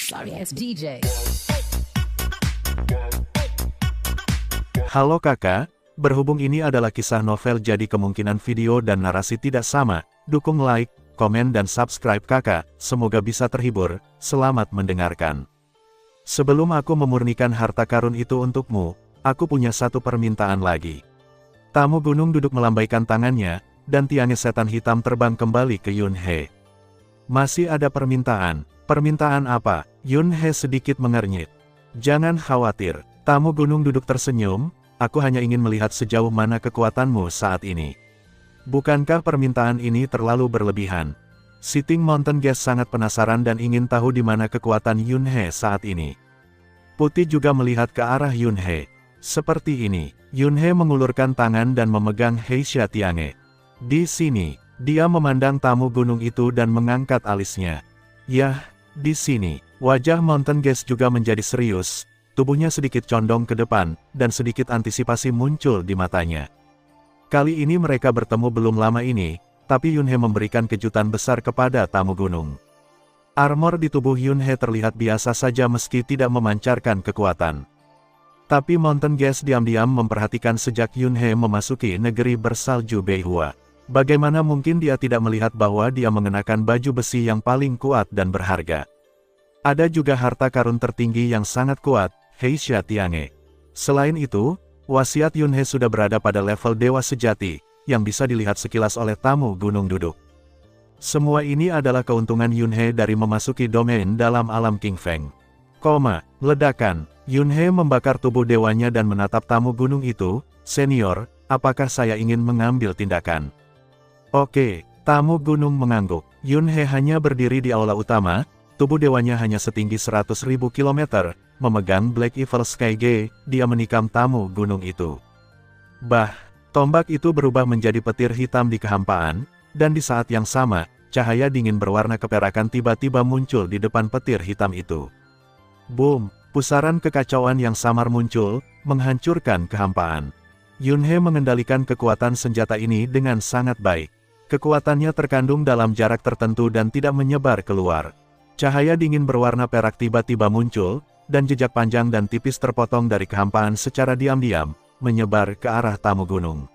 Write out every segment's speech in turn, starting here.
Sorry ass DJ. Halo kakak, berhubung ini adalah kisah novel jadi kemungkinan video dan narasi tidak sama, dukung like, komen dan subscribe kakak, semoga bisa terhibur, selamat mendengarkan. Sebelum aku memurnikan harta karun itu untukmu, aku punya satu permintaan lagi. Tamu gunung duduk melambaikan tangannya, dan tiangnya setan hitam terbang kembali ke Yun He. Masih ada permintaan. Permintaan apa? Yun He sedikit mengernyit. Jangan khawatir, tamu gunung duduk tersenyum, aku hanya ingin melihat sejauh mana kekuatanmu saat ini. Bukankah permintaan ini terlalu berlebihan? Sitting Mountain Guest sangat penasaran dan ingin tahu di mana kekuatan Yun He saat ini. Putih juga melihat ke arah Yun He. Seperti ini, Yun He mengulurkan tangan dan memegang Heisha Tiange. Di sini, dia memandang tamu gunung itu dan mengangkat alisnya. Yah, di sini, wajah Mountain Guest juga menjadi serius, tubuhnya sedikit condong ke depan, dan sedikit antisipasi muncul di matanya. Kali ini mereka bertemu belum lama ini, tapi Yun He memberikan kejutan besar kepada tamu gunung. Armor di tubuh Yun He terlihat biasa saja meski tidak memancarkan kekuatan. Tapi Mountain Guest diam-diam memperhatikan sejak Yun He memasuki negeri bersalju Beihua. Bagaimana mungkin dia tidak melihat bahwa dia mengenakan baju besi yang paling kuat dan berharga. Ada juga harta karun tertinggi yang sangat kuat, Heisha Tiange. Selain itu, wasiat Yun He sudah berada pada level dewa sejati, yang bisa dilihat sekilas oleh tamu gunung duduk. Semua ini adalah keuntungan Yun He dari memasuki domain dalam alam King Feng. Ledakan, Yun He membakar tubuh dewanya dan menatap tamu gunung itu, senior, apakah saya ingin mengambil tindakan? Oke, tamu gunung mengangguk. Yun He hanya berdiri di aula utama, tubuh dewanya hanya setinggi 100.000 km, memegang Black Evil Sky Ge, dia menikam tamu gunung itu. Tombak itu berubah menjadi petir hitam di kehampaan, dan di saat yang sama, cahaya dingin berwarna keperakan tiba-tiba muncul di depan petir hitam itu. Boom, pusaran kekacauan yang samar muncul, menghancurkan kehampaan. Yun He mengendalikan kekuatan senjata ini dengan sangat baik. Kekuatannya terkandung dalam jarak tertentu dan tidak menyebar keluar. Cahaya dingin berwarna perak tiba-tiba muncul, dan jejak panjang dan tipis terpotong dari kehampaan secara diam-diam, menyebar ke arah tamu gunung.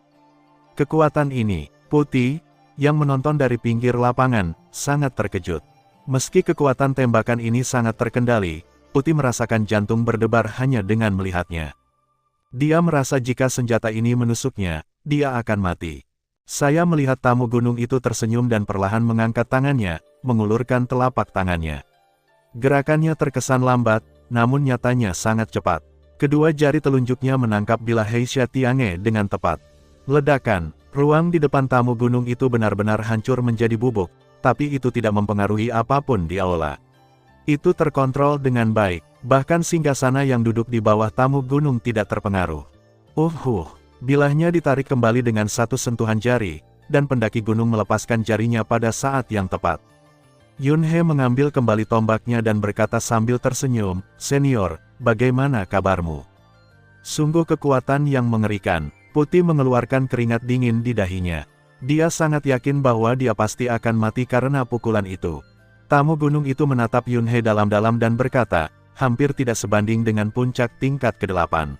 Kekuatan ini, Putih, yang menonton dari pinggir lapangan, sangat terkejut. Meski kekuatan tembakan ini sangat terkendali, Putih merasakan jantung berdebar hanya dengan melihatnya. Dia merasa jika senjata ini menusuknya, dia akan mati. Saya melihat tamu gunung itu tersenyum dan perlahan mengangkat tangannya, mengulurkan telapak tangannya. Gerakannya terkesan lambat, namun nyatanya sangat cepat. Kedua jari telunjuknya menangkap bilah Heisha Tiange dengan tepat. Ledakan, ruang di depan tamu gunung itu benar-benar hancur menjadi bubuk, tapi itu tidak mempengaruhi apapun di aula. Itu terkontrol dengan baik, bahkan singgasana yang duduk di bawah tamu gunung tidak terpengaruh. Bilahnya ditarik kembali dengan satu sentuhan jari, dan pendaki gunung melepaskan jarinya pada saat yang tepat. Yun He mengambil kembali tombaknya dan berkata sambil tersenyum, "Senior, bagaimana kabarmu?" Sungguh kekuatan yang mengerikan. Putih mengeluarkan keringat dingin di dahinya. Dia sangat yakin bahwa dia pasti akan mati karena pukulan itu. Tamu gunung itu menatap Yun He dalam-dalam dan berkata, hampir tidak sebanding dengan puncak tingkat ke-8.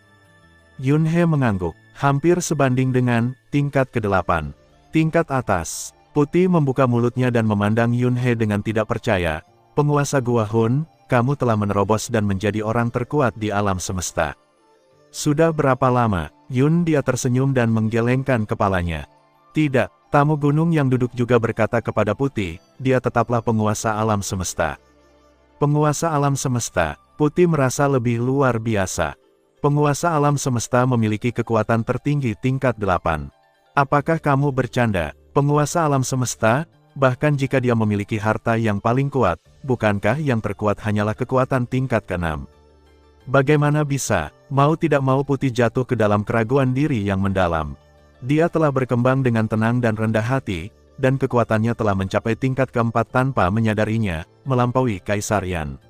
Yun He mengangguk. Hampir sebanding dengan tingkat ke-8. Tingkat atas. Putih membuka mulutnya dan memandang Yun He dengan tidak percaya. Penguasa Gua Hun, kamu telah menerobos dan menjadi orang terkuat di alam semesta. Sudah berapa lama? Dia tersenyum dan menggelengkan kepalanya. Tidak, tamu gunung yang duduk juga berkata kepada Putih, dia tetaplah penguasa alam semesta. Penguasa alam semesta, Putih merasa lebih luar biasa. Penguasa alam semesta memiliki kekuatan tertinggi tingkat 8. Apakah kamu bercanda? Penguasa alam semesta, bahkan jika dia memiliki harta yang paling kuat, bukankah yang terkuat hanyalah kekuatan tingkat ke-6? Bagaimana bisa? Mau tidak mau Putih jatuh ke dalam keraguan diri yang mendalam. Dia telah berkembang dengan tenang dan rendah hati, dan kekuatannya telah mencapai tingkat ke-4 tanpa menyadarinya, melampaui Kaisar Yan.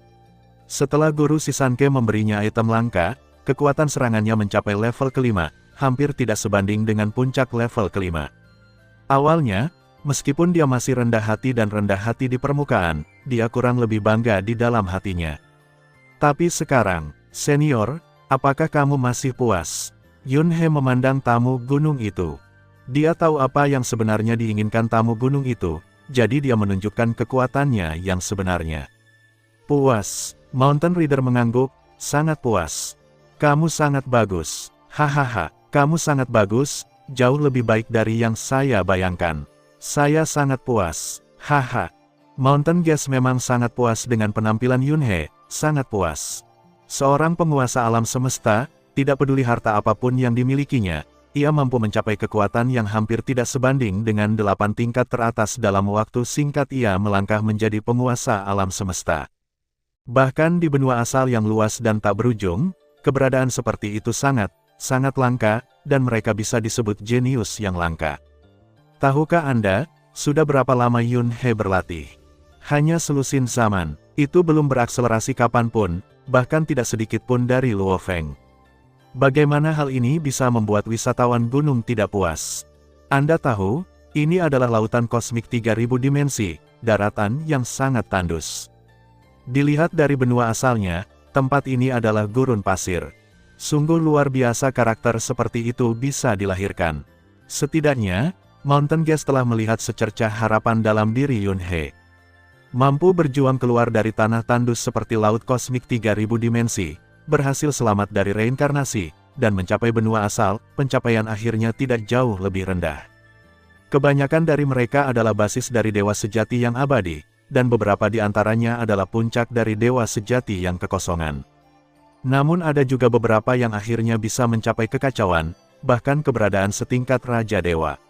Setelah Guru Sisanke memberinya item langka, kekuatan serangannya mencapai level ke-5, hampir tidak sebanding dengan puncak level ke-5. Awalnya, meskipun dia masih rendah hati dan rendah hati di permukaan, dia kurang lebih bangga di dalam hatinya. Tapi sekarang, senior, apakah kamu masih puas? Yun He memandang tamu gunung itu. Dia tahu apa yang sebenarnya diinginkan tamu gunung itu, jadi dia menunjukkan kekuatannya yang sebenarnya. Puas, Mountain Rider mengangguk, sangat puas. Kamu sangat bagus. Hahaha, kamu sangat bagus, jauh lebih baik dari yang saya bayangkan. Saya sangat puas. Haha. Mountain Guest memang sangat puas dengan penampilan Yun He, sangat puas. Seorang penguasa alam semesta, tidak peduli harta apapun yang dimilikinya, ia mampu mencapai kekuatan yang hampir tidak sebanding dengan 8 tingkat teratas dalam waktu singkat ia melangkah menjadi penguasa alam semesta. Bahkan di benua asal yang luas dan tak berujung, keberadaan seperti itu sangat langka, dan mereka bisa disebut jenius yang langka. Tahukah Anda, sudah berapa lama Yun He berlatih? Hanya selusin zaman, itu belum berakselerasi kapanpun, bahkan tidak sedikit pun dari Luo Feng. Bagaimana hal ini bisa membuat wisatawan gunung tidak puas? Anda tahu, ini adalah lautan kosmik 3000 dimensi, daratan yang sangat tandus. Dilihat dari benua asalnya, tempat ini adalah gurun pasir. Sungguh luar biasa karakter seperti itu bisa dilahirkan. Setidaknya, Mountain Guest telah melihat secercah harapan dalam diri Yun He. Mampu berjuang keluar dari tanah tandus seperti laut kosmik 3000 dimensi, berhasil selamat dari reinkarnasi, dan mencapai benua asal, pencapaian akhirnya tidak jauh lebih rendah. Kebanyakan dari mereka adalah basis dari dewa sejati yang abadi, dan beberapa di antaranya adalah puncak dari dewa sejati yang kekosongan. Namun ada juga beberapa yang akhirnya bisa mencapai kekacauan, bahkan keberadaan setingkat Raja Dewa.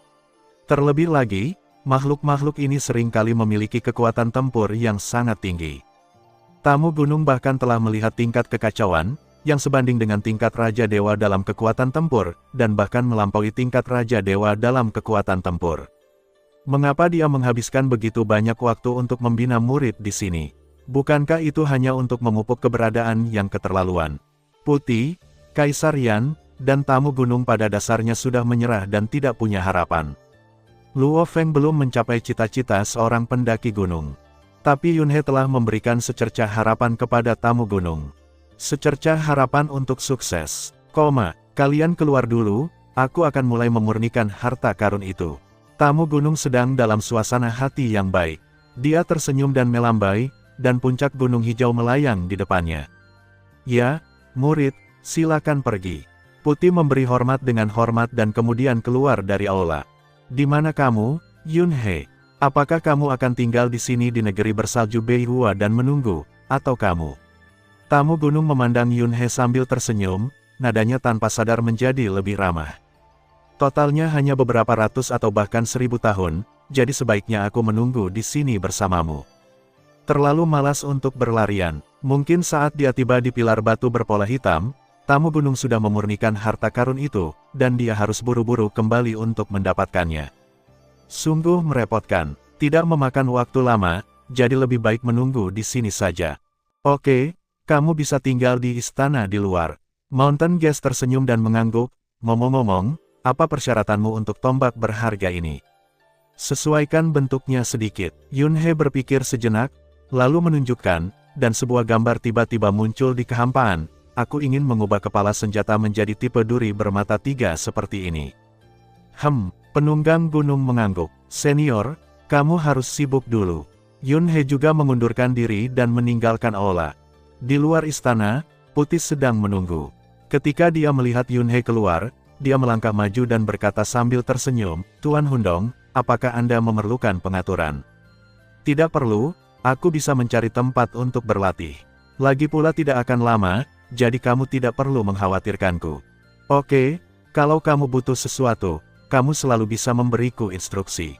Terlebih lagi, makhluk-makhluk ini seringkali memiliki kekuatan tempur yang sangat tinggi. Tamu gunung bahkan telah melihat tingkat kekacauan, yang sebanding dengan tingkat Raja Dewa dalam kekuatan tempur, dan bahkan melampaui tingkat Raja Dewa dalam kekuatan tempur. Mengapa dia menghabiskan begitu banyak waktu untuk membina murid di sini? Bukankah itu hanya untuk memupuk keberadaan yang keterlaluan? Putih, Kaisar Yan, dan tamu gunung pada dasarnya sudah menyerah dan tidak punya harapan. Luo Feng belum mencapai cita-cita seorang pendaki gunung. Tapi Yun He telah memberikan secercah harapan kepada tamu gunung. Secercah harapan untuk sukses. Kalian keluar dulu, aku akan mulai memurnikan harta karun itu. Tamu gunung sedang dalam suasana hati yang baik. Dia tersenyum dan melambai, dan puncak gunung hijau melayang di depannya. Ya, murid, silakan pergi. Putih memberi hormat dengan hormat dan kemudian keluar dari aula. Di mana kamu, Yun He? Apakah kamu akan tinggal di sini di negeri bersalju Beihua dan menunggu, atau kamu? Tamu gunung memandang Yun He sambil tersenyum, nadanya tanpa sadar menjadi lebih ramah. Totalnya hanya beberapa ratus atau bahkan 1000 tahun, jadi sebaiknya aku menunggu di sini bersamamu. Terlalu malas untuk berlarian. Mungkin saat dia tiba di pilar batu berpola hitam, tamu gunung sudah memurnikan harta karun itu, dan dia harus buru-buru kembali untuk mendapatkannya. Sungguh merepotkan, tidak memakan waktu lama, jadi lebih baik menunggu di sini saja. Oke, kamu bisa tinggal di istana di luar. Mountain Guest tersenyum dan mengangguk, ngomong-ngomong, apa persyaratanmu untuk tombak berharga ini? Sesuaikan bentuknya sedikit. Yun He berpikir sejenak, lalu menunjukkan, dan sebuah gambar tiba-tiba muncul di kehampaan. Aku ingin mengubah kepala senjata menjadi tipe duri bermata 3 seperti ini. Penunggang gunung mengangguk. Senior, kamu harus sibuk dulu. Yun He juga mengundurkan diri dan meninggalkan aula. Di luar istana, Putih sedang menunggu. Ketika dia melihat Yun He keluar, dia melangkah maju dan berkata sambil tersenyum, Tuan Hundong, apakah Anda memerlukan pengaturan? Tidak perlu, aku bisa mencari tempat untuk berlatih. Lagi pula tidak akan lama, jadi kamu tidak perlu mengkhawatirkanku. Oke, kalau kamu butuh sesuatu, kamu selalu bisa memberiku instruksi.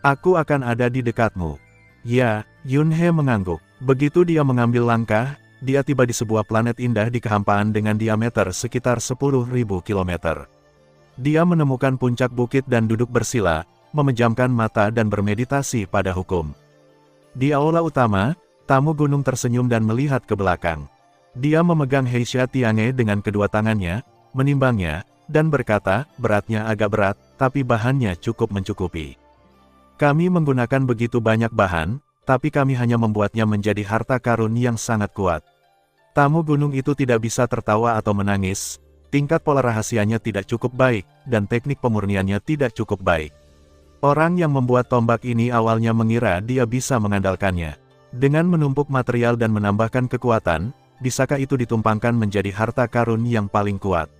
Aku akan ada di dekatmu. Ya, Yun He mengangguk. Begitu dia mengambil langkah, dia tiba di sebuah planet indah di kehampaan dengan diameter sekitar 10.000 km. Dia menemukan puncak bukit dan duduk bersila, memejamkan mata dan bermeditasi pada hukum. Di aula utama, tamu gunung tersenyum dan melihat ke belakang. Dia memegang Heisha Tiange dengan kedua tangannya, menimbangnya, dan berkata, beratnya agak berat, tapi bahannya cukup mencukupi. Kami menggunakan begitu banyak bahan, tapi kami hanya membuatnya menjadi harta karun yang sangat kuat. Tamu gunung itu tidak bisa tertawa atau menangis, tingkat pola rahasianya tidak cukup baik, dan teknik pemurniannya tidak cukup baik. Orang yang membuat tombak ini awalnya mengira dia bisa mengandalkannya. Dengan menumpuk material dan menambahkan kekuatan, bisakah itu ditumpangkan menjadi harta karun yang paling kuat?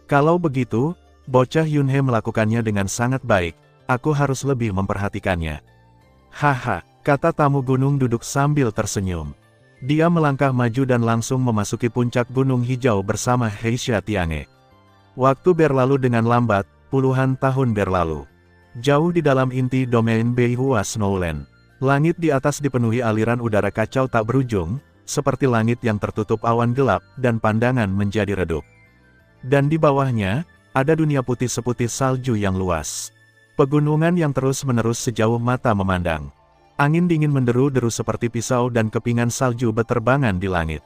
Kalau begitu, bocah Yunhe melakukannya dengan sangat baik, aku harus lebih memperhatikannya. Haha, kata tamu gunung duduk sambil tersenyum. Dia melangkah maju dan langsung memasuki puncak gunung hijau bersama Heisha Tiange. Waktu berlalu dengan lambat, puluhan tahun berlalu. Jauh di dalam inti domain Beihua Snowland, langit di atas dipenuhi aliran udara kacau tak berujung, seperti langit yang tertutup awan gelap, dan pandangan menjadi redup. Dan di bawahnya, ada dunia putih seputih salju yang luas. Pegunungan yang terus-menerus sejauh mata memandang. Angin dingin menderu-deru seperti pisau dan kepingan salju beterbangan di langit.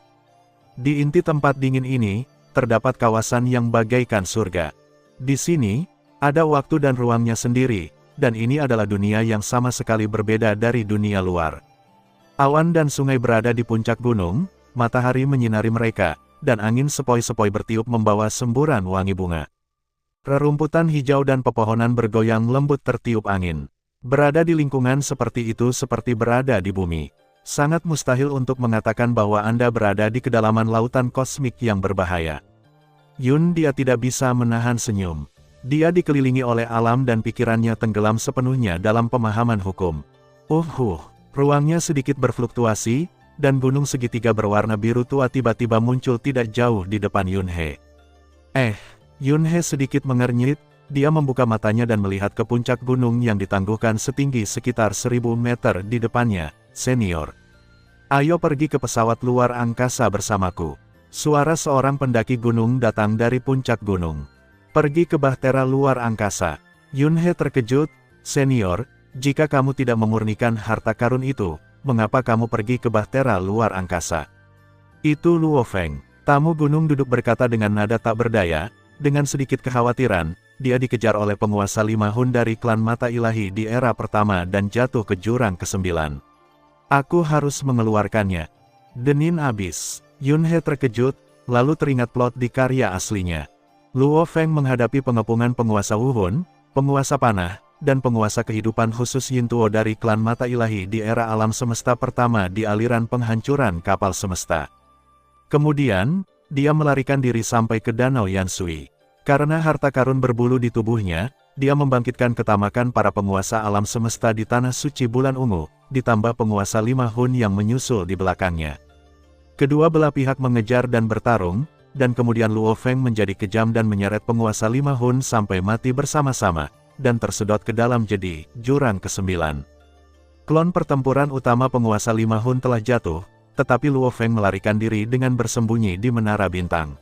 Di inti tempat dingin ini, terdapat kawasan yang bagaikan surga. Di sini, ada waktu dan ruangnya sendiri, dan ini adalah dunia yang sama sekali berbeda dari dunia luar. Awan dan sungai berada di puncak gunung, matahari menyinari mereka, dan angin sepoi-sepoi bertiup membawa semburan wangi bunga. Rerumputan hijau dan pepohonan bergoyang lembut tertiup angin. Berada di lingkungan seperti itu seperti berada di bumi. Sangat mustahil untuk mengatakan bahwa Anda berada di kedalaman lautan kosmik yang berbahaya. Dia tidak bisa menahan senyum. Dia dikelilingi oleh alam dan pikirannya tenggelam sepenuhnya dalam pemahaman hukum. Ruangnya sedikit berfluktuasi, dan gunung segitiga berwarna biru tua tiba-tiba muncul tidak jauh di depan Yunhe. Yunhe sedikit mengernyit. Dia membuka matanya dan melihat ke puncak gunung yang ditangguhkan setinggi sekitar 1000 meter di depannya. Senior, ayo pergi ke pesawat luar angkasa bersamaku. Suara seorang pendaki gunung datang dari puncak gunung. Pergi ke bahtera luar angkasa. Yunhe terkejut. Senior, jika kamu tidak memurnikan harta karun itu, mengapa kamu pergi ke bahtera luar angkasa? Itu Luo Feng. Tamu gunung duduk berkata dengan nada tak berdaya. Dengan sedikit kekhawatiran, dia dikejar oleh penguasa 5 Hun dari klan mata ilahi di era pertama dan jatuh ke jurang ke-9. Aku harus mengeluarkannya. Denin abis. Yunhe terkejut, lalu teringat plot di karya aslinya. Luo Feng menghadapi pengepungan penguasa Wu Hun, penguasa panah, dan penguasa kehidupan khusus Yin Tuo dari klan mata ilahi di era alam semesta pertama di aliran penghancuran kapal semesta. Kemudian, dia melarikan diri sampai ke danau Yansui. Karena harta karun berbulu di tubuhnya, dia membangkitkan ketamakan para penguasa alam semesta di tanah suci bulan ungu, ditambah penguasa 5 Hun yang menyusul di belakangnya. Kedua belah pihak mengejar dan bertarung, dan kemudian Luo Feng menjadi kejam dan menyeret penguasa 5 Hun sampai mati bersama-sama, dan tersedot ke dalam jadi jurang ke-9. Klon pertempuran utama penguasa 5 Hun telah jatuh, tetapi Luo Feng melarikan diri dengan bersembunyi di Menara Bintang.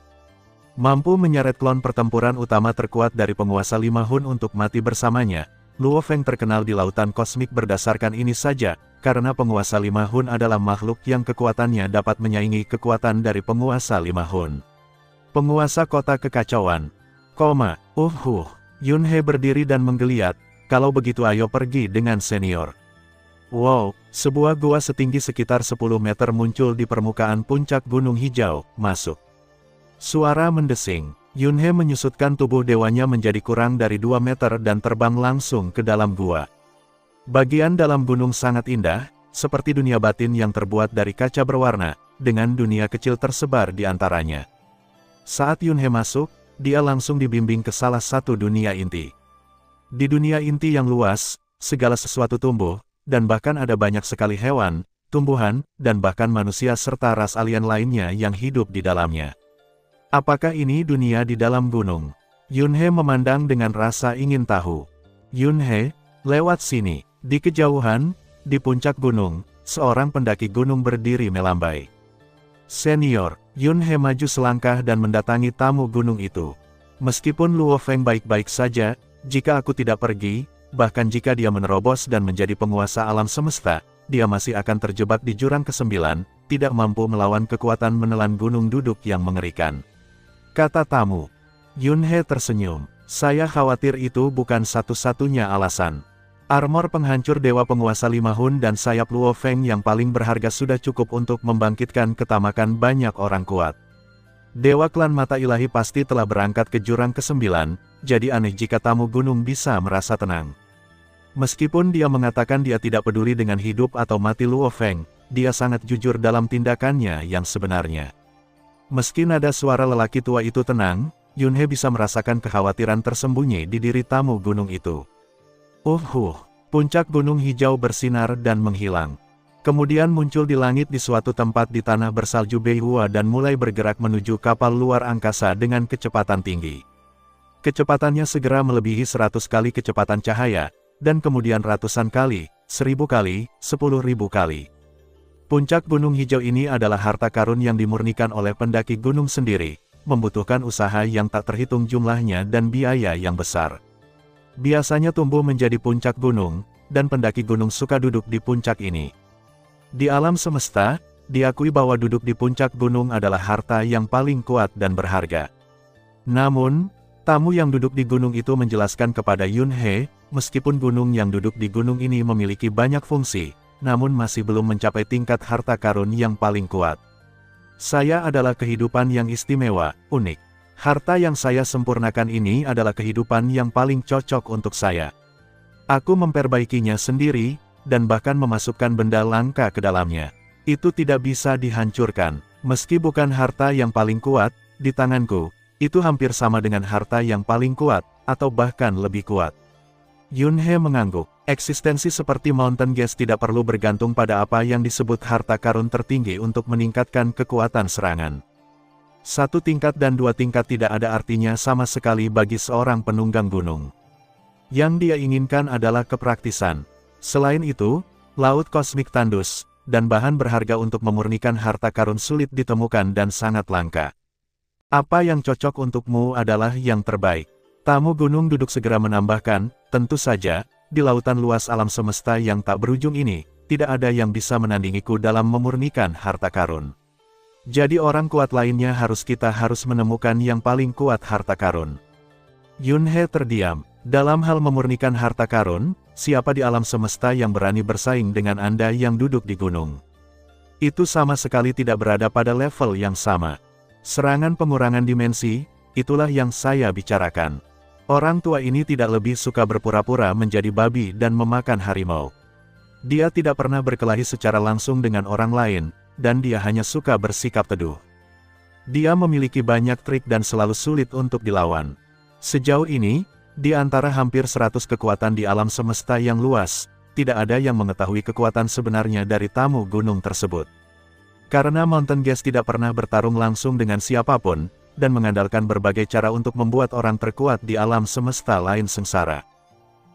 Mampu menyeret klon pertempuran utama terkuat dari penguasa 5 Hun untuk mati bersamanya, Luo Feng terkenal di lautan kosmik berdasarkan ini saja, karena penguasa 5 Hun adalah makhluk yang kekuatannya dapat menyaingi kekuatan dari penguasa 5 Hun. Penguasa kota kekacauan. Yunhe berdiri dan menggeliat, kalau begitu ayo pergi dengan senior. Wow, sebuah gua setinggi sekitar 10 meter muncul di permukaan puncak gunung hijau, masuk. Suara mendesing, Yunhe menyusutkan tubuh dewanya menjadi kurang dari 2 meter dan terbang langsung ke dalam gua. Bagian dalam gunung sangat indah, seperti dunia batin yang terbuat dari kaca berwarna, dengan dunia kecil tersebar di antaranya. Saat Yunhe masuk, dia langsung dibimbing ke salah satu dunia inti. Di dunia inti yang luas, segala sesuatu tumbuh, dan bahkan ada banyak sekali hewan, tumbuhan, dan bahkan manusia serta ras alien lainnya yang hidup di dalamnya. Apakah ini dunia di dalam gunung? Yunhe memandang dengan rasa ingin tahu. Yunhe, lewat sini. Di kejauhan, di puncak gunung, seorang pendaki gunung berdiri melambai. Senior, Yunhe maju selangkah dan mendatangi tamu gunung itu. Meskipun Luo Feng baik-baik saja, jika aku tidak pergi, bahkan jika dia menerobos dan menjadi penguasa alam semesta, dia masih akan terjebak di jurang ke-9, tidak mampu melawan kekuatan menelan gunung duduk yang mengerikan. Kata tamu. Yunhe tersenyum. Saya khawatir itu bukan satu-satunya alasan. Armor penghancur dewa penguasa 5 Hun dan sayap Luo Feng yang paling berharga sudah cukup untuk membangkitkan ketamakan banyak orang kuat. Dewa klan mata ilahi pasti telah berangkat ke jurang ke-9, jadi aneh jika tamu gunung bisa merasa tenang. Meskipun dia mengatakan dia tidak peduli dengan hidup atau mati Luo Feng, dia sangat jujur dalam tindakannya yang sebenarnya. Meski nada suara lelaki tua itu tenang, Yunhe bisa merasakan kekhawatiran tersembunyi di diri tamu gunung itu. Puncak gunung hijau bersinar dan menghilang. Kemudian muncul di langit di suatu tempat di tanah bersalju Beihua dan mulai bergerak menuju kapal luar angkasa dengan kecepatan tinggi. Kecepatannya segera melebihi 100 kali kecepatan cahaya, dan kemudian ratusan kali, 1000 kali, 10.000 kali. Puncak gunung hijau ini adalah harta karun yang dimurnikan oleh pendaki gunung sendiri, membutuhkan usaha yang tak terhitung jumlahnya dan biaya yang besar. Biasanya tumbuh menjadi puncak gunung, dan pendaki gunung suka duduk di puncak ini. Di alam semesta, diakui bahwa duduk di puncak gunung adalah harta yang paling kuat dan berharga. Namun, tamu yang duduk di gunung itu menjelaskan kepada Yunhe, meskipun gunung yang duduk di gunung ini memiliki banyak fungsi, namun masih belum mencapai tingkat harta karun yang paling kuat. Saya adalah kehidupan yang istimewa, unik. Harta yang saya sempurnakan ini adalah kehidupan yang paling cocok untuk saya. Aku memperbaikinya sendiri, dan bahkan memasukkan benda langka ke dalamnya. Itu tidak bisa dihancurkan. Meski bukan harta yang paling kuat, di tanganku, itu hampir sama dengan harta yang paling kuat, atau bahkan lebih kuat. Yunhe mengangguk. Eksistensi seperti Mountain Gas tidak perlu bergantung pada apa yang disebut harta karun tertinggi untuk meningkatkan kekuatan serangan. 1 tingkat dan 2 tingkat tidak ada artinya sama sekali bagi seorang penunggang gunung. Yang dia inginkan adalah kepraktisan. Selain itu, laut kosmik tandus, dan bahan berharga untuk memurnikan harta karun sulit ditemukan dan sangat langka. Apa yang cocok untukmu adalah yang terbaik. Tamu gunung duduk segera menambahkan, tentu saja, di lautan luas alam semesta yang tak berujung ini, tidak ada yang bisa menandingiku dalam memurnikan harta karun. Jadi orang kuat lainnya kita harus menemukan yang paling kuat harta karun. Yunhe terdiam. Dalam hal memurnikan harta karun, siapa di alam semesta yang berani bersaing dengan Anda yang duduk di gunung? Itu sama sekali tidak berada pada level yang sama. Serangan pengurangan dimensi, itulah yang saya bicarakan. Orang tua ini tidak lebih suka berpura-pura menjadi babi dan memakan harimau. Dia tidak pernah berkelahi secara langsung dengan orang lain, dan dia hanya suka bersikap teduh. Dia memiliki banyak trik dan selalu sulit untuk dilawan. Sejauh ini, di antara hampir 100 kekuatan di alam semesta yang luas, tidak ada yang mengetahui kekuatan sebenarnya dari tamu gunung tersebut. Karena Mountain Gas tidak pernah bertarung langsung dengan siapapun, dan mengandalkan berbagai cara untuk membuat orang terkuat di alam semesta lain sengsara.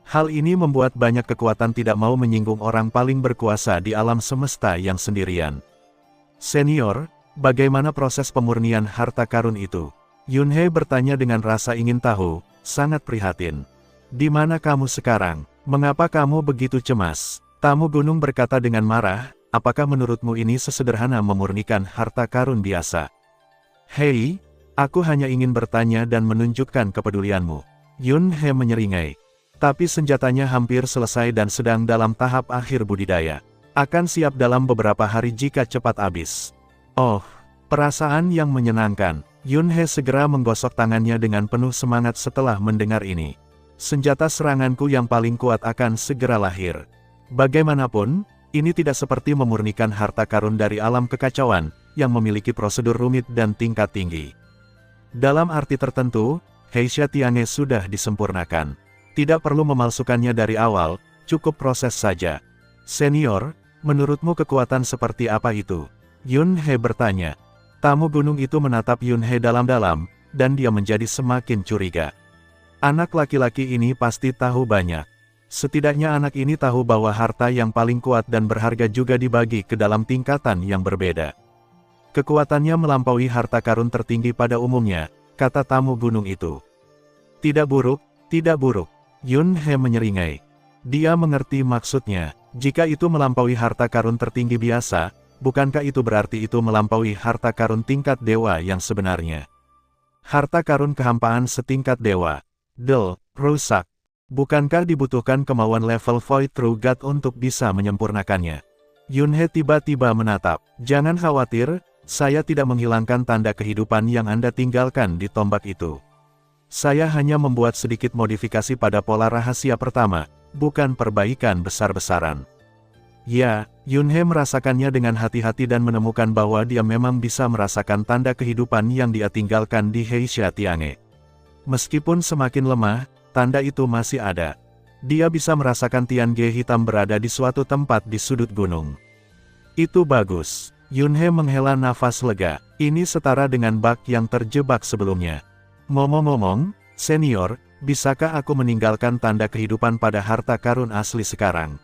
Hal ini membuat banyak kekuatan tidak mau menyinggung orang paling berkuasa di alam semesta yang sendirian. Senior, bagaimana proses pemurnian harta karun itu? Yunhe bertanya dengan rasa ingin tahu, sangat prihatin. Di mana kamu sekarang? Mengapa kamu begitu cemas? Tamu gunung berkata dengan marah, apakah menurutmu ini sesederhana memurnikan harta karun biasa? Hei, aku hanya ingin bertanya dan menunjukkan kepedulianmu. Yunhe menyeringai. Tapi senjatanya hampir selesai dan sedang dalam tahap akhir budidaya. Akan siap dalam beberapa hari jika cepat habis. Oh, perasaan yang menyenangkan. Yunhe segera menggosok tangannya dengan penuh semangat setelah mendengar ini. Senjata seranganku yang paling kuat akan segera lahir. Bagaimanapun, ini tidak seperti memurnikan harta karun dari alam kekacauan, yang memiliki prosedur rumit dan tingkat tinggi. Dalam arti tertentu, Heisha Tiange sudah disempurnakan. Tidak perlu memalsukannya dari awal, cukup proses saja. Senior, menurutmu kekuatan seperti apa itu? Yunhe bertanya. Tamu gunung itu menatap Yunhe dalam-dalam, dan dia menjadi semakin curiga. Anak laki-laki ini pasti tahu banyak. Setidaknya anak ini tahu bahwa harta yang paling kuat dan berharga juga dibagi ke dalam tingkatan yang berbeda. Kekuatannya melampaui harta karun tertinggi pada umumnya, kata tamu gunung itu. Tidak buruk, tidak buruk. Yunhe menyeringai. Dia mengerti maksudnya. Jika itu melampaui harta karun tertinggi biasa, bukankah itu berarti itu melampaui harta karun tingkat dewa yang sebenarnya? Harta karun kehampaan setingkat dewa. Rusak. Bukankah dibutuhkan kemauan level Void True God untuk bisa menyempurnakannya? Yunhe tiba-tiba menatap. Jangan khawatir, saya tidak menghilangkan tanda kehidupan yang Anda tinggalkan di tombak itu. Saya hanya membuat sedikit modifikasi pada pola rahasia pertama, bukan perbaikan besar-besaran. Ya, Yunhe merasakannya dengan hati-hati dan menemukan bahwa dia memang bisa merasakan tanda kehidupan yang dia tinggalkan di Heisha Tiange. Meskipun semakin lemah, tanda itu masih ada. Dia bisa merasakan Tiange hitam berada di suatu tempat di sudut gunung. Itu bagus. Yunhe menghela nafas lega. Ini setara dengan bak yang terjebak sebelumnya. Ngomong-ngomong, senior, bisakah aku meninggalkan tanda kehidupan pada harta karun asli sekarang?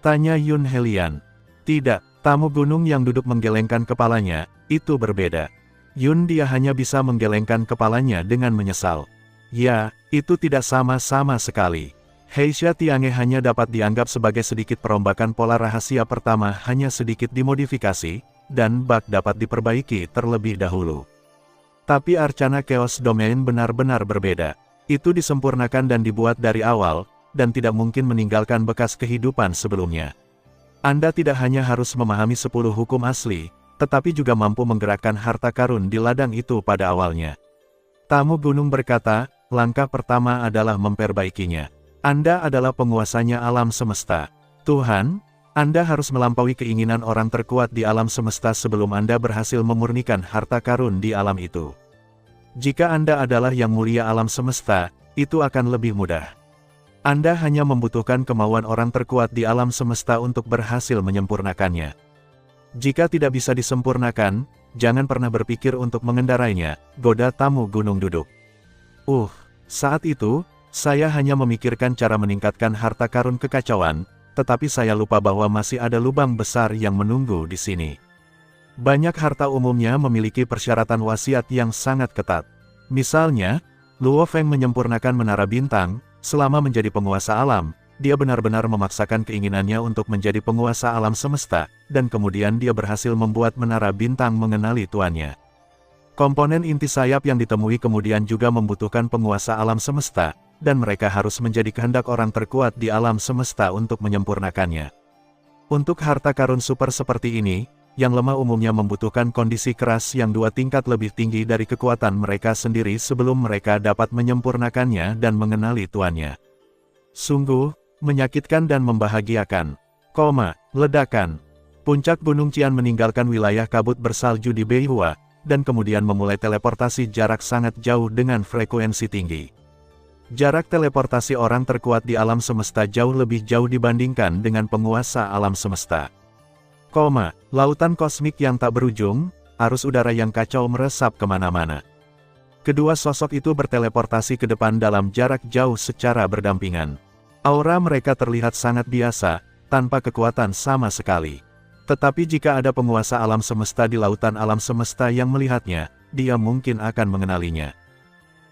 Tanya Yunhe Lian. Tidak, tamu gunung yang duduk menggelengkan kepalanya, itu berbeda. Yun dia hanya bisa menggelengkan kepalanya dengan menyesal. Ya, itu tidak sama-sama sekali. Heisha Tiange hanya dapat dianggap sebagai sedikit perombakan pola rahasia pertama hanya sedikit dimodifikasi, dan bak dapat diperbaiki terlebih dahulu. Tapi Arcana Chaos Domain benar-benar berbeda. Itu disempurnakan dan dibuat dari awal, dan tidak mungkin meninggalkan bekas kehidupan sebelumnya. Anda tidak hanya harus memahami 10 hukum asli, tetapi juga mampu menggerakkan harta karun di ladang itu pada awalnya. Tamu gunung berkata, langkah pertama adalah memperbaikinya. Anda adalah penguasanya alam semesta. Tuhan, Anda harus melampaui keinginan orang terkuat di alam semesta sebelum Anda berhasil memurnikan harta karun di alam itu. Jika Anda adalah yang mulia alam semesta, itu akan lebih mudah. Anda hanya membutuhkan kemauan orang terkuat di alam semesta untuk berhasil menyempurnakannya. Jika tidak bisa disempurnakan, jangan pernah berpikir untuk mengendarainya, goda tamu gunung duduk. Saat itu, saya hanya memikirkan cara meningkatkan harta karun kekacauan, tetapi saya lupa bahwa masih ada lubang besar yang menunggu di sini. Banyak harta umumnya memiliki persyaratan wasiat yang sangat ketat. Misalnya, Luo Feng menyempurnakan menara bintang, selama menjadi penguasa alam, dia benar-benar memaksakan keinginannya untuk menjadi penguasa alam semesta, dan kemudian dia berhasil membuat menara bintang mengenali tuannya. Komponen inti sayap yang ditemui kemudian juga membutuhkan penguasa alam semesta, dan mereka harus menjadi kehendak orang terkuat di alam semesta untuk menyempurnakannya. Untuk harta karun super seperti ini, yang lemah umumnya membutuhkan kondisi keras yang 2 tingkat lebih tinggi dari kekuatan mereka sendiri sebelum mereka dapat menyempurnakannya dan mengenali tuannya. Sungguh, menyakitkan dan membahagiakan. Ledakan. Puncak Gunung Qian meninggalkan wilayah kabut bersalju di Beihua, dan kemudian memulai teleportasi jarak sangat jauh dengan frekuensi tinggi. Jarak teleportasi orang terkuat di alam semesta jauh lebih jauh dibandingkan dengan penguasa alam semesta. Lautan kosmik yang tak berujung, arus udara yang kacau meresap kemana-mana. Kedua sosok itu berteleportasi ke depan dalam jarak jauh secara berdampingan. Aura mereka terlihat sangat biasa, tanpa kekuatan sama sekali. Tetapi jika ada penguasa alam semesta di lautan alam semesta yang melihatnya, dia mungkin akan mengenalinya.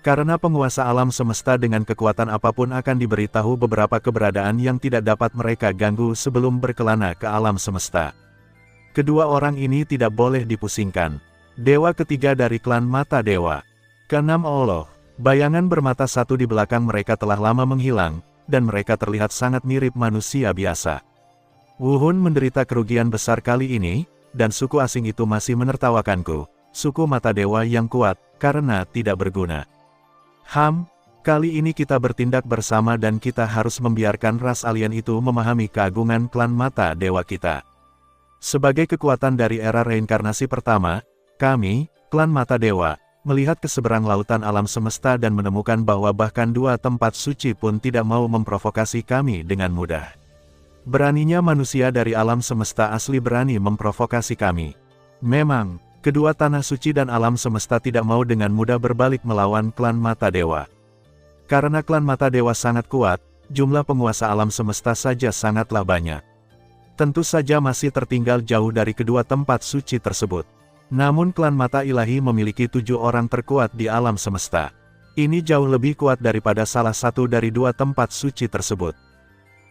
Karena penguasa alam semesta dengan kekuatan apapun akan diberitahu beberapa keberadaan yang tidak dapat mereka ganggu sebelum berkelana ke alam semesta. Kedua orang ini tidak boleh dipusingkan. Dewa ketiga dari klan Mata Dewa. Keenam Allah. Bayangan bermata satu di belakang mereka telah lama menghilang, dan mereka terlihat sangat mirip manusia biasa. Wuhun menderita kerugian besar kali ini, dan suku asing itu masih menertawakanku. Suku Mata Dewa yang kuat, karena tidak berguna. Kali ini kita bertindak bersama dan kita harus membiarkan ras alien itu memahami keagungan klan Mata Dewa kita. Sebagai kekuatan dari era reinkarnasi pertama, kami, klan Mata Dewa, melihat ke seberang lautan alam semesta dan menemukan bahwa bahkan 2 tempat suci pun tidak mau memprovokasi kami dengan mudah. Beraninya manusia dari alam semesta asli berani memprovokasi kami. Memang, kedua tanah suci dan alam semesta tidak mau dengan mudah berbalik melawan klan Mata Dewa. Karena klan Mata Dewa sangat kuat, jumlah penguasa alam semesta saja sangatlah banyak. Tentu saja masih tertinggal jauh dari kedua tempat suci tersebut. Namun klan Mata Ilahi memiliki 7 orang terkuat di alam semesta. Ini jauh lebih kuat daripada salah satu dari 2 tempat suci tersebut.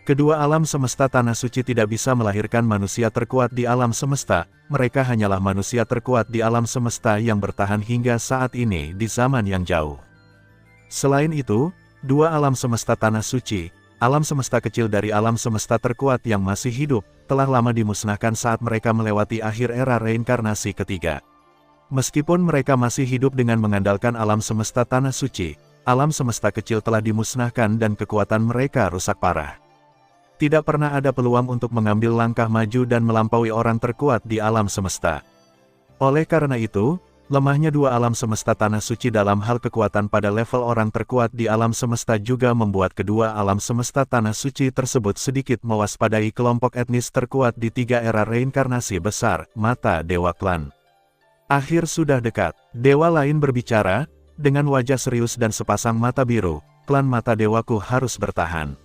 Kedua alam semesta tanah suci tidak bisa melahirkan manusia terkuat di alam semesta, mereka hanyalah manusia terkuat di alam semesta yang bertahan hingga saat ini di zaman yang jauh. Selain itu, Dua alam semesta tanah suci, alam semesta kecil dari alam semesta terkuat yang masih hidup, telah lama dimusnahkan saat mereka melewati akhir era reinkarnasi ketiga. Meskipun mereka masih hidup dengan mengandalkan alam semesta tanah suci, alam semesta kecil telah dimusnahkan dan kekuatan mereka rusak parah. Tidak pernah ada peluang untuk mengambil langkah maju dan melampaui orang terkuat di alam semesta. Oleh karena itu, lemahnya dua alam semesta tanah suci dalam hal kekuatan pada level orang terkuat di alam semesta juga membuat kedua alam semesta tanah suci tersebut sedikit mewaspadai kelompok etnis terkuat di tiga era reinkarnasi besar, mata Dewa Klan. Akhir sudah dekat, dewa lain berbicara, dengan wajah serius dan sepasang mata biru, klan mata dewaku harus bertahan.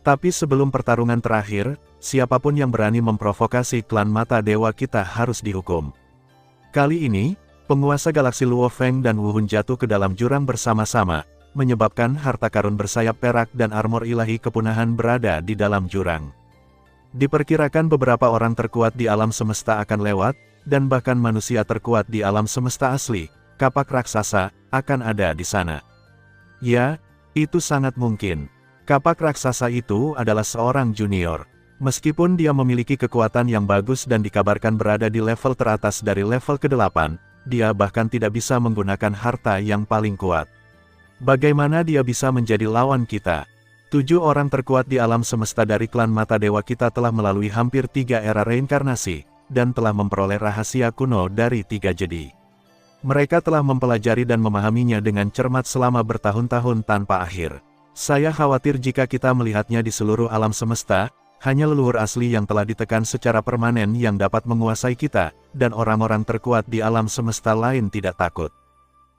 Tapi sebelum pertarungan terakhir, siapapun yang berani memprovokasi klan mata dewa kita harus dihukum. Kali ini, penguasa galaksi Luo Feng dan Wu Hun jatuh ke dalam jurang bersama-sama, menyebabkan harta karun bersayap perak dan armor ilahi kepunahan berada di dalam jurang. Diperkirakan beberapa orang terkuat di alam semesta akan lewat, dan bahkan manusia terkuat di alam semesta asli, kapak raksasa, akan ada di sana. Ya, itu sangat mungkin. Kapak raksasa itu adalah seorang junior. Meskipun dia memiliki kekuatan yang bagus dan dikabarkan berada di level teratas dari level ke-8, dia bahkan tidak bisa menggunakan harta yang paling kuat. Bagaimana dia bisa menjadi lawan kita? 7 orang terkuat di alam semesta dari klan mata dewa kita telah melalui hampir 3 era reinkarnasi, dan telah memperoleh rahasia kuno dari 3 jedi. Mereka telah mempelajari dan memahaminya dengan cermat selama bertahun-tahun tanpa akhir. Saya khawatir jika kita melihatnya di seluruh alam semesta, hanya leluhur asli yang telah ditekan secara permanen yang dapat menguasai kita, dan orang-orang terkuat di alam semesta lain tidak takut.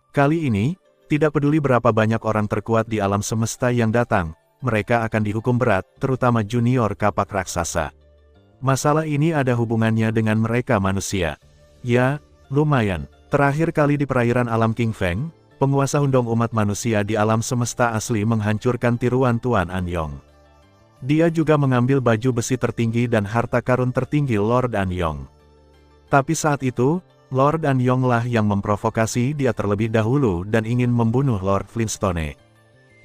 Kali ini, tidak peduli berapa banyak orang terkuat di alam semesta yang datang, mereka akan dihukum berat, terutama junior kapak raksasa. Masalah ini ada hubungannya dengan mereka manusia. Ya, lumayan. Terakhir kali di perairan alam King Feng, penguasa Hundong umat manusia di alam semesta asli menghancurkan tiruan Tuan Anyong. Dia juga mengambil baju besi tertinggi dan harta karun tertinggi Lord Anyong. Tapi saat itu, Lord Anyong lah yang memprovokasi dia terlebih dahulu dan ingin membunuh Lord Flintstone.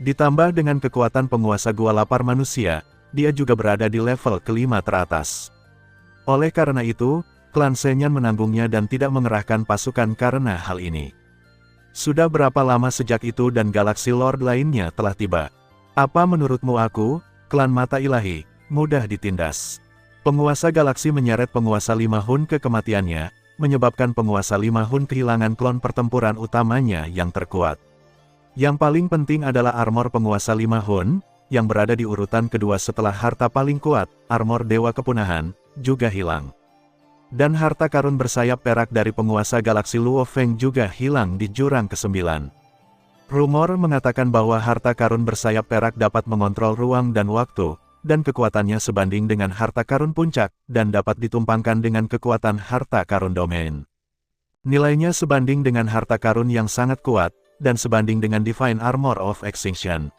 Ditambah dengan kekuatan penguasa gua lapar manusia, dia juga berada di level kelima teratas. Oleh karena itu, klan Senyan menanggungnya dan tidak mengerahkan pasukan karena hal ini. Sudah berapa lama sejak itu dan galaksi Lord lainnya telah tiba? Apa menurutmu aku, klan mata ilahi, mudah ditindas? Penguasa galaksi menyeret penguasa 5 Hun ke kematiannya, menyebabkan penguasa 5 Hun kehilangan klon pertempuran utamanya yang terkuat. Yang paling penting adalah armor penguasa 5 Hun, yang berada di urutan kedua setelah harta paling kuat, armor Dewa Kepunahan, juga hilang. Dan harta karun bersayap perak dari penguasa galaksi Luo Feng juga hilang di jurang ke-9. Rumor mengatakan bahwa harta karun bersayap perak dapat mengontrol ruang dan waktu, dan kekuatannya sebanding dengan harta karun puncak, dan dapat ditumpangkan dengan kekuatan harta karun domain. Nilainya sebanding dengan harta karun yang sangat kuat, dan sebanding dengan Divine Armor of Extinction.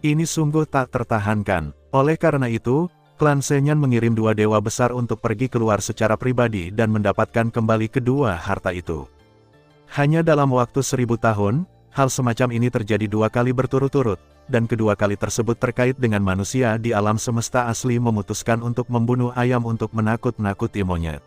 Ini sungguh tak tertahankan. Oleh karena itu, klan Senyan mengirim 2 dewa besar untuk pergi keluar secara pribadi dan mendapatkan kembali kedua harta itu. Hanya dalam waktu 1000 tahun, hal semacam ini terjadi 2 kali berturut-turut, dan kedua kali tersebut terkait dengan manusia di alam semesta asli memutuskan untuk membunuh ayam untuk menakut-nakuti monyet.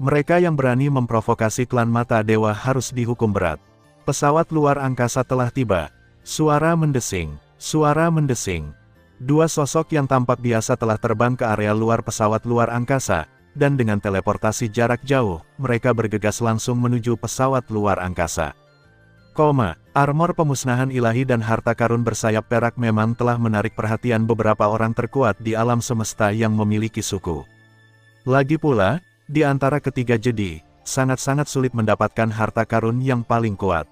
Mereka yang berani memprovokasi klan mata dewa harus dihukum berat. Pesawat luar angkasa telah tiba. Suara mendesing. Suara mendesing. 2 sosok yang tampak biasa telah terbang ke area luar pesawat luar angkasa, dan dengan teleportasi jarak jauh, mereka bergegas langsung menuju pesawat luar angkasa. Armor pemusnahan ilahi dan harta karun bersayap perak memang telah menarik perhatian beberapa orang terkuat di alam semesta yang memiliki suku. Lagi pula, di antara ketiga jedi, sangat-sangat sulit mendapatkan harta karun yang paling kuat.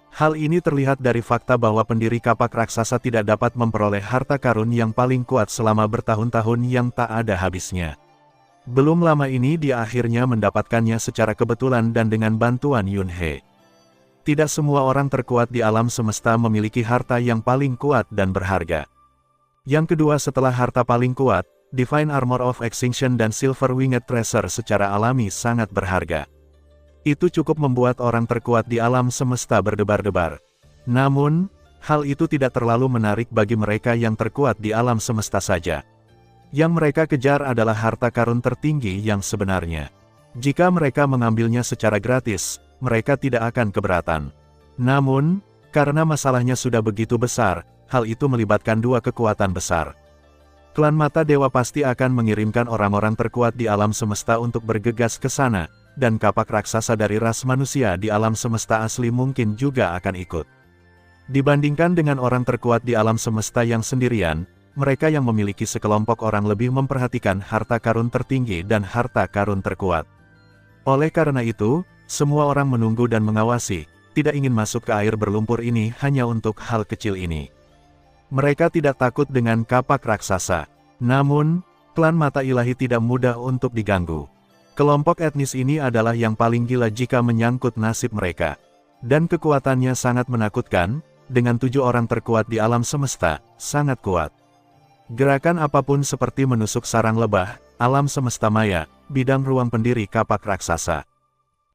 Hal ini terlihat dari fakta bahwa pendiri kapak raksasa tidak dapat memperoleh harta karun yang paling kuat selama bertahun-tahun yang tak ada habisnya. Belum lama ini dia akhirnya mendapatkannya secara kebetulan dan dengan bantuan Yun He. Tidak semua orang terkuat di alam semesta memiliki harta yang paling kuat dan berharga. Yang kedua setelah harta paling kuat, Divine Armor of Extinction dan Silver Winged Tracer secara alami sangat berharga. Itu cukup membuat orang terkuat di alam semesta berdebar-debar. Namun, hal itu tidak terlalu menarik bagi mereka yang terkuat di alam semesta saja. Yang mereka kejar adalah harta karun tertinggi yang sebenarnya. Jika mereka mengambilnya secara gratis, mereka tidak akan keberatan. Namun, karena masalahnya sudah begitu besar, hal itu melibatkan dua kekuatan besar. Klan Mata Dewa pasti akan mengirimkan orang-orang terkuat di alam semesta untuk bergegas ke sana, dan kapak raksasa dari ras manusia di alam semesta asli mungkin juga akan ikut. Dibandingkan dengan orang terkuat di alam semesta yang sendirian, mereka yang memiliki sekelompok orang lebih memperhatikan harta karun tertinggi dan harta karun terkuat. Oleh karena itu, semua orang menunggu dan mengawasi, tidak ingin masuk ke air berlumpur ini hanya untuk hal kecil ini. Mereka tidak takut dengan kapak raksasa. Namun, klan Mata Ilahi tidak mudah untuk diganggu. Kelompok etnis ini adalah yang paling gila jika menyangkut nasib mereka. Dan kekuatannya sangat menakutkan, dengan 7 orang terkuat di alam semesta, sangat kuat. Gerakan apapun seperti menusuk sarang lebah, alam semesta maya, bidang ruang pendiri kapak raksasa.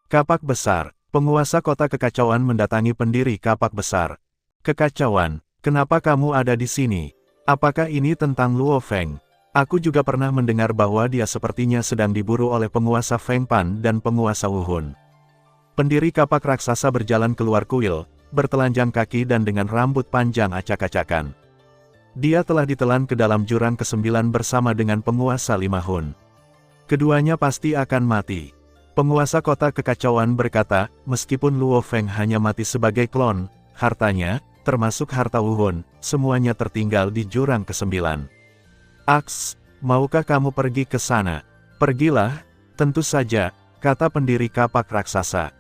Kapak besar, penguasa kota kekacauan mendatangi pendiri kapak besar. Kekacauan. Kenapa kamu ada di sini? Apakah ini tentang Luo Feng? Aku juga pernah mendengar bahwa dia sepertinya sedang diburu oleh penguasa Feng Pan dan penguasa Wuhun. Pendiri kapak raksasa berjalan keluar kuil, bertelanjang kaki dan dengan rambut panjang acak-acakan. Dia telah ditelan ke dalam jurang ke-9 bersama dengan penguasa Lima Hun. Keduanya pasti akan mati. Penguasa kota kekacauan berkata, meskipun Luo Feng hanya mati sebagai klon, hartanya, termasuk harta Wuhun, semuanya tertinggal di jurang ke-9. Aks, maukah kamu pergi ke sana? Pergilah, tentu saja, kata pendiri kapak raksasa.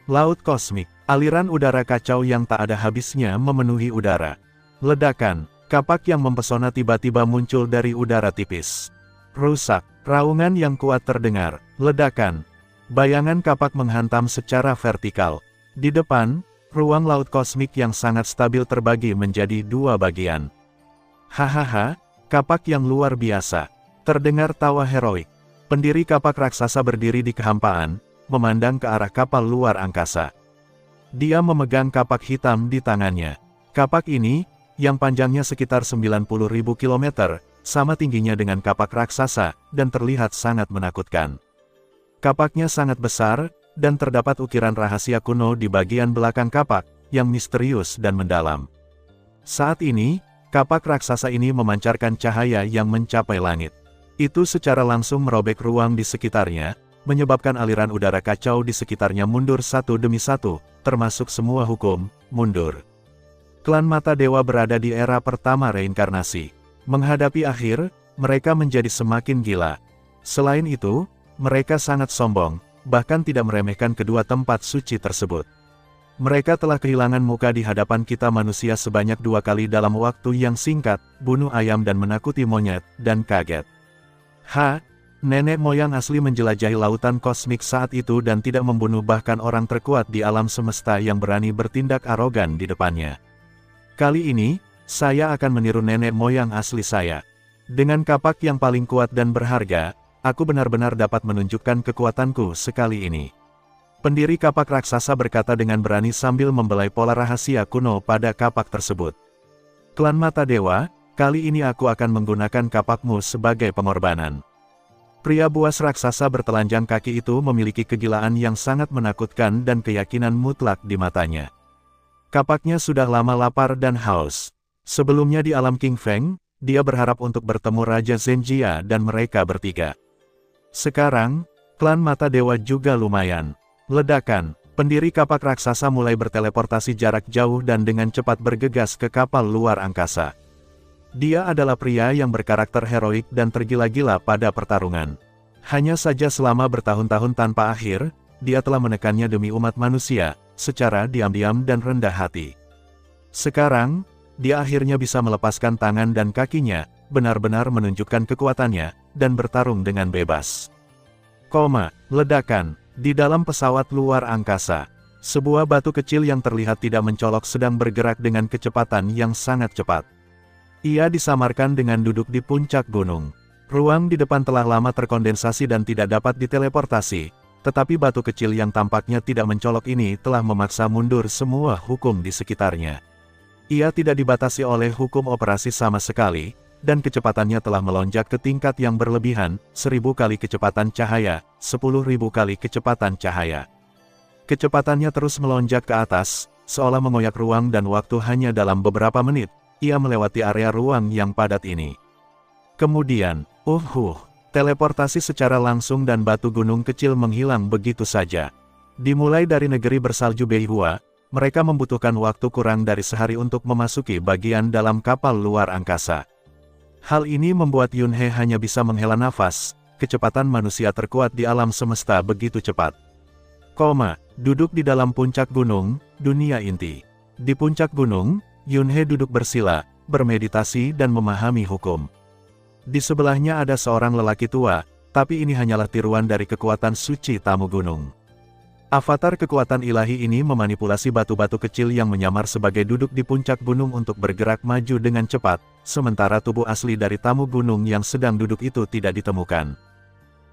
Laut kosmik, aliran udara kacau yang tak ada habisnya memenuhi udara. Ledakan, kapak yang mempesona tiba-tiba muncul dari udara tipis. Rusak, raungan yang kuat terdengar, ledakan. Bayangan kapak menghantam secara vertikal. Di depan, ruang laut kosmik yang sangat stabil terbagi menjadi 2 bagian. Hahaha, kapak yang luar biasa. Terdengar tawa heroik. Pendiri kapak raksasa berdiri di kehampaan, memandang ke arah kapal luar angkasa. Dia memegang kapak hitam di tangannya. Kapak ini, yang panjangnya sekitar 90.000 km, sama tingginya dengan kapak raksasa, dan terlihat sangat menakutkan. Kapaknya sangat besar, dan terdapat ukiran rahasia kuno di bagian belakang kapak, yang misterius dan mendalam. Saat ini, kapak raksasa ini memancarkan cahaya yang mencapai langit. Itu secara langsung merobek ruang di sekitarnya, menyebabkan aliran udara kacau di sekitarnya mundur satu demi satu, termasuk semua hukum, mundur. Klan Mata Dewa berada di era pertama reinkarnasi. Menghadapi akhir, mereka menjadi semakin gila. Selain itu, mereka sangat sombong, bahkan tidak meremehkan kedua tempat suci tersebut. Mereka telah kehilangan muka di hadapan kita manusia sebanyak 2 kali dalam waktu yang singkat, bunuh ayam dan menakuti monyet, dan kaget. Nenek moyang asli menjelajahi lautan kosmik saat itu dan tidak membunuh bahkan orang terkuat di alam semesta yang berani bertindak arogan di depannya. Kali ini, saya akan meniru nenek moyang asli saya. Dengan kapak yang paling kuat dan berharga, aku benar-benar dapat menunjukkan kekuatanku sekali ini. Pendiri kapak raksasa berkata dengan berani sambil membelai pola rahasia kuno pada kapak tersebut. Klan Mata Dewa, kali ini aku akan menggunakan kapakmu sebagai pengorbanan. Pria buas raksasa bertelanjang kaki itu memiliki kegilaan yang sangat menakutkan dan keyakinan mutlak di matanya. Kapaknya sudah lama lapar dan haus. Sebelumnya di alam King Feng, dia berharap untuk bertemu Raja Zhenjia dan mereka bertiga. Sekarang, klan Mata Dewa juga lumayan. Ledakan, pendiri kapak raksasa mulai berteleportasi jarak jauh dan dengan cepat bergegas ke kapal luar angkasa. Dia adalah pria yang berkarakter heroik dan tergila-gila pada pertarungan. Hanya saja selama bertahun-tahun tanpa akhir, dia telah menekannya demi umat manusia, secara diam-diam dan rendah hati. Sekarang, dia akhirnya bisa melepaskan tangan dan kakinya, benar-benar menunjukkan kekuatannya, dan bertarung dengan bebas. Ledakan, di dalam pesawat luar angkasa. Sebuah batu kecil yang terlihat tidak mencolok sedang bergerak dengan kecepatan yang sangat cepat. Ia disamarkan dengan duduk di puncak gunung. Ruang di depan telah lama terkondensasi dan tidak dapat diteleportasi, tetapi batu kecil yang tampaknya tidak mencolok ini telah memaksa mundur semua hukum di sekitarnya. Ia tidak dibatasi oleh hukum operasi sama sekali, dan kecepatannya telah melonjak ke tingkat yang berlebihan, 1000 kali kecepatan cahaya, 10.000 kali kecepatan cahaya. Kecepatannya terus melonjak ke atas, seolah mengoyak ruang dan waktu hanya dalam beberapa menit, ia melewati area ruang yang padat ini. Kemudian, teleportasi secara langsung dan batu gunung kecil menghilang begitu saja. Dimulai dari negeri bersalju Beihua, mereka membutuhkan waktu kurang dari sehari untuk memasuki bagian dalam kapal luar angkasa. Hal ini membuat Yunhe hanya bisa menghela nafas, kecepatan manusia terkuat di alam semesta begitu cepat. Duduk di dalam puncak gunung, dunia inti. Di puncak gunung, Yunhe duduk bersila, bermeditasi dan memahami hukum. Di sebelahnya ada seorang lelaki tua, tapi ini hanyalah tiruan dari kekuatan suci tamu gunung. Avatar kekuatan ilahi ini memanipulasi batu-batu kecil yang menyamar sebagai duduk di puncak gunung untuk bergerak maju dengan cepat, sementara tubuh asli dari tamu gunung yang sedang duduk itu tidak ditemukan.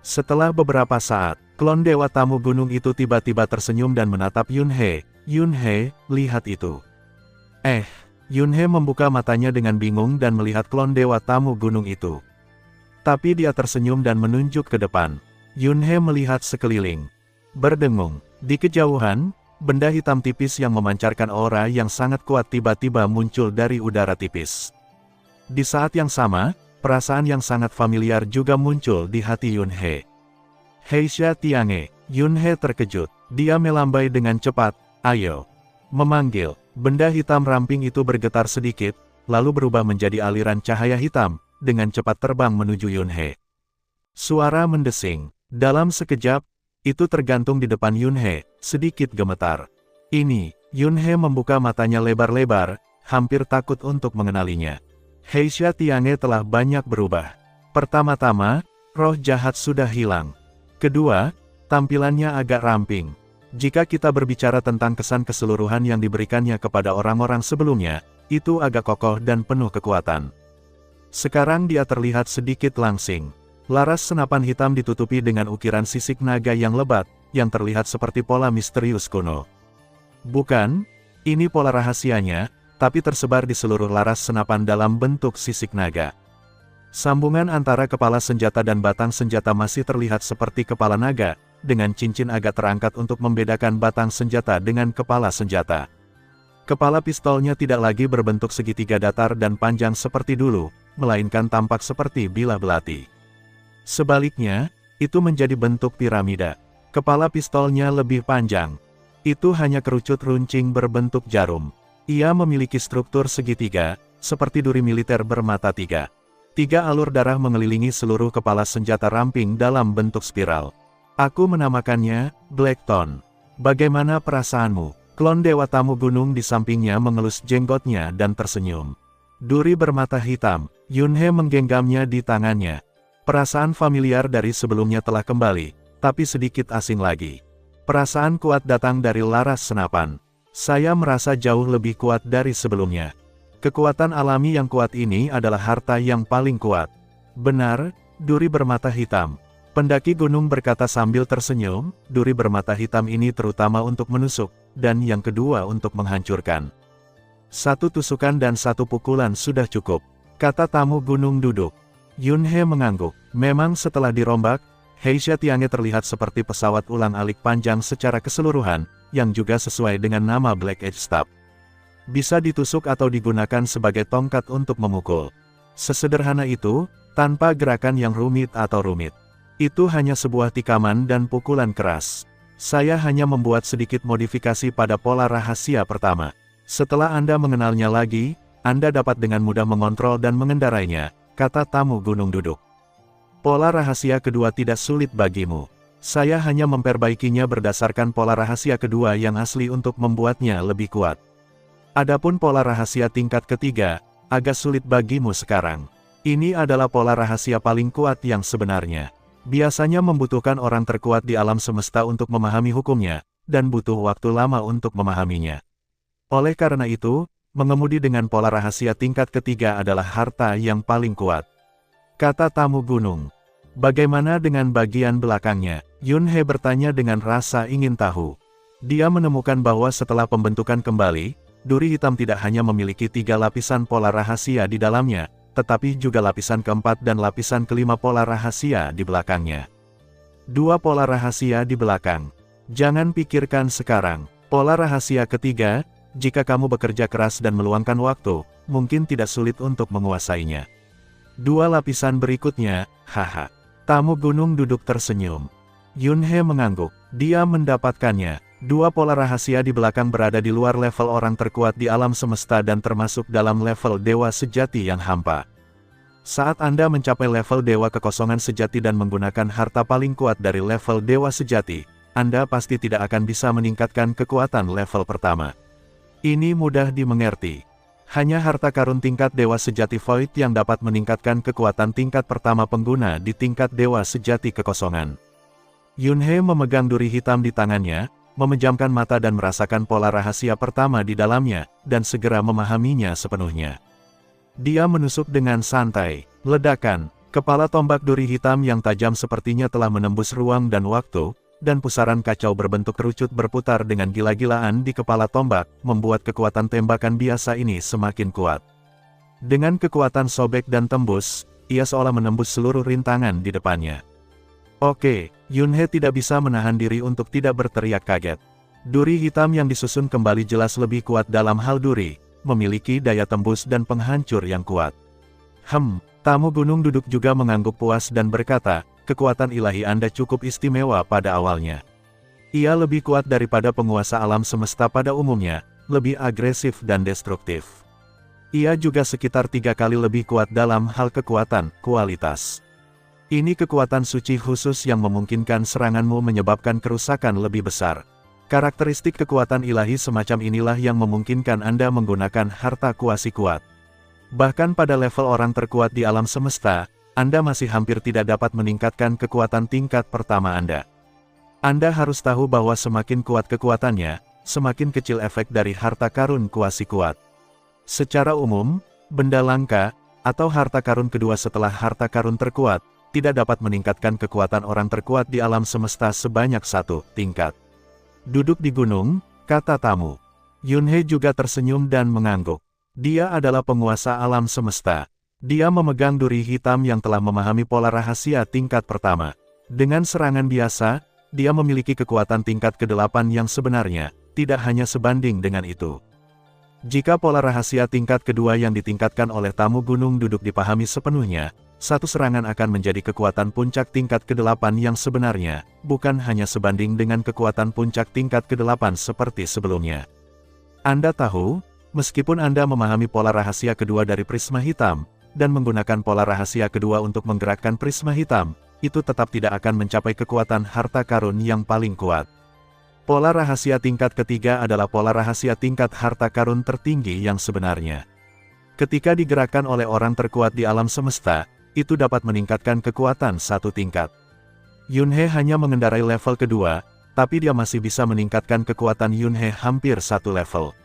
Setelah beberapa saat, klon dewa tamu gunung itu tiba-tiba tersenyum dan menatap Yunhe. Yunhe, lihat itu. Yunhe membuka matanya dengan bingung dan melihat klon dewa tamu gunung itu. Tapi dia tersenyum dan menunjuk ke depan. Yunhe melihat sekeliling. Berdengung. Di kejauhan, benda hitam tipis yang memancarkan aura yang sangat kuat tiba-tiba muncul dari udara tipis. Di saat yang sama, perasaan yang sangat familiar juga muncul di hati Yunhe. Heisha Tiange, Yunhe terkejut. Dia melambai dengan cepat, ayo. Memanggil, benda hitam ramping itu bergetar sedikit, lalu berubah menjadi aliran cahaya hitam, dengan cepat terbang menuju Yunhe. Suara mendesing. Dalam sekejap, itu tergantung di depan Yunhe, sedikit gemetar. Ini, Yunhe membuka matanya lebar-lebar, hampir takut untuk mengenalinya. Heisha Tiange telah banyak berubah. Pertama-tama, roh jahat sudah hilang. Kedua, tampilannya agak ramping. Jika kita berbicara tentang kesan keseluruhan yang diberikannya kepada orang-orang sebelumnya, itu agak kokoh dan penuh kekuatan. Sekarang dia terlihat sedikit langsing. Laras senapan hitam ditutupi dengan ukiran sisik naga yang lebat, yang terlihat seperti pola misterius kuno. Bukan, ini pola rahasianya, tapi tersebar di seluruh laras senapan dalam bentuk sisik naga. Sambungan antara kepala senjata dan batang senjata masih terlihat seperti kepala naga, dengan cincin agak terangkat untuk membedakan batang senjata dengan kepala senjata. Kepala pistolnya tidak lagi berbentuk segitiga datar dan panjang seperti dulu, melainkan tampak seperti bilah belati. Sebaliknya, itu menjadi bentuk piramida. Kepala pistolnya lebih panjang. Itu hanya kerucut runcing berbentuk jarum. Ia memiliki struktur segitiga, seperti duri militer bermata tiga. 3 alur darah mengelilingi seluruh kepala senjata ramping dalam bentuk spiral. Aku menamakannya Blackton. Bagaimana perasaanmu? Klon dewa tamu gunung di sampingnya mengelus jenggotnya dan tersenyum. Duri bermata hitam, Yunhe menggenggamnya di tangannya. Perasaan familiar dari sebelumnya telah kembali, tapi sedikit asing lagi. Perasaan kuat datang dari laras senapan. Saya merasa jauh lebih kuat dari sebelumnya. Kekuatan alami yang kuat ini adalah harta yang paling kuat. Benar, duri bermata hitam. Pendaki gunung berkata sambil tersenyum, duri bermata hitam ini terutama untuk menusuk, dan yang kedua untuk menghancurkan. 1 tusukan dan 1 pukulan sudah cukup, kata tamu gunung duduk. Yunhe mengangguk. Memang setelah dirombak, Heisha Tiange terlihat seperti pesawat ulang-alik panjang secara keseluruhan, yang juga sesuai dengan nama Black Edge Staff. Bisa ditusuk atau digunakan sebagai tongkat untuk memukul. Sesederhana itu, tanpa gerakan yang rumit atau rumit. Itu hanya sebuah tikaman dan pukulan keras. Saya hanya membuat sedikit modifikasi pada pola rahasia pertama. Setelah Anda mengenalnya lagi, Anda dapat dengan mudah mengontrol dan mengendarainya, kata tamu gunung duduk. Pola rahasia kedua tidak sulit bagimu. Saya hanya memperbaikinya berdasarkan pola rahasia kedua yang asli untuk membuatnya lebih kuat. Adapun pola rahasia tingkat ketiga, agak sulit bagimu sekarang. Ini adalah pola rahasia paling kuat yang sebenarnya. Biasanya membutuhkan orang terkuat di alam semesta untuk memahami hukumnya, dan butuh waktu lama untuk memahaminya. Oleh karena itu, mengemudi dengan pola rahasia tingkat ketiga adalah harta yang paling kuat. Kata tamu gunung. Bagaimana dengan bagian belakangnya? Yunhe bertanya dengan rasa ingin tahu. Dia menemukan bahwa setelah pembentukan kembali, duri hitam tidak hanya memiliki 3 lapisan pola rahasia di dalamnya, tetapi juga lapisan keempat dan lapisan kelima pola rahasia di belakangnya. 2 pola rahasia di belakang. Jangan pikirkan sekarang. Pola rahasia ketiga, jika kamu bekerja keras dan meluangkan waktu, mungkin tidak sulit untuk menguasainya. 2 lapisan berikutnya, haha. Tamu gunung duduk tersenyum. Yunhei mengangguk. Dia mendapatkannya. 2 pola rahasia di belakang berada di luar level orang terkuat di alam semesta dan termasuk dalam level dewa sejati yang hampa. Saat Anda mencapai level dewa kekosongan sejati dan menggunakan harta paling kuat dari level dewa sejati, Anda pasti tidak akan bisa meningkatkan kekuatan level pertama. Ini mudah dimengerti. Hanya harta karun tingkat dewa sejati Void yang dapat meningkatkan kekuatan tingkat pertama pengguna di tingkat dewa sejati kekosongan. Yunhei memegang duri hitam di tangannya, memejamkan mata dan merasakan pola rahasia pertama di dalamnya, dan segera memahaminya sepenuhnya. Dia menusuk dengan santai. Ledakan, kepala tombak duri hitam yang tajam sepertinya telah menembus ruang dan waktu, dan pusaran kacau berbentuk kerucut berputar dengan gila-gilaan di kepala tombak, membuat kekuatan tembakan biasa ini semakin kuat. Dengan kekuatan sobek dan tembus, ia seolah menembus seluruh rintangan di depannya. Oke, Yunhei tidak bisa menahan diri untuk tidak berteriak kaget. Duri hitam yang disusun kembali jelas lebih kuat dalam hal duri, memiliki daya tembus dan penghancur yang kuat. Tamu gunung duduk juga mengangguk puas dan berkata, kekuatan ilahi Anda cukup istimewa pada awalnya. Ia lebih kuat daripada penguasa alam semesta pada umumnya, lebih agresif dan destruktif. Ia juga sekitar 3 kali lebih kuat dalam hal kekuatan, kualitas. Ini kekuatan suci khusus yang memungkinkan seranganmu menyebabkan kerusakan lebih besar. Karakteristik kekuatan ilahi semacam inilah yang memungkinkan Anda menggunakan harta kuasi kuat. Bahkan pada level orang terkuat di alam semesta, Anda masih hampir tidak dapat meningkatkan kekuatan tingkat pertama Anda. Anda harus tahu bahwa semakin kuat kekuatannya, semakin kecil efek dari harta karun kuasi kuat. Secara umum, benda langka, atau harta karun kedua setelah harta karun terkuat, tidak dapat meningkatkan kekuatan orang terkuat di alam semesta sebanyak 1 tingkat. Duduk di gunung, kata tamu. Yunhei juga tersenyum dan mengangguk. Dia adalah penguasa alam semesta. Dia memegang duri hitam yang telah memahami pola rahasia tingkat pertama. Dengan serangan biasa, dia memiliki kekuatan tingkat ke-8 yang sebenarnya, tidak hanya sebanding dengan itu. Jika pola rahasia tingkat kedua yang ditingkatkan oleh tamu gunung duduk dipahami sepenuhnya, satu serangan akan menjadi kekuatan puncak tingkat ke-8 yang sebenarnya, bukan hanya sebanding dengan kekuatan puncak tingkat ke-8 seperti sebelumnya. Anda tahu, meskipun Anda memahami pola rahasia kedua dari prisma hitam, dan menggunakan pola rahasia kedua untuk menggerakkan prisma hitam, itu tetap tidak akan mencapai kekuatan harta karun yang paling kuat. Pola rahasia tingkat ketiga adalah pola rahasia tingkat harta karun tertinggi yang sebenarnya. Ketika digerakkan oleh orang terkuat di alam semesta, itu dapat meningkatkan kekuatan 1 tingkat. Yunhei hanya mengendarai level kedua, tapi dia masih bisa meningkatkan kekuatan Yunhei hampir 1 level.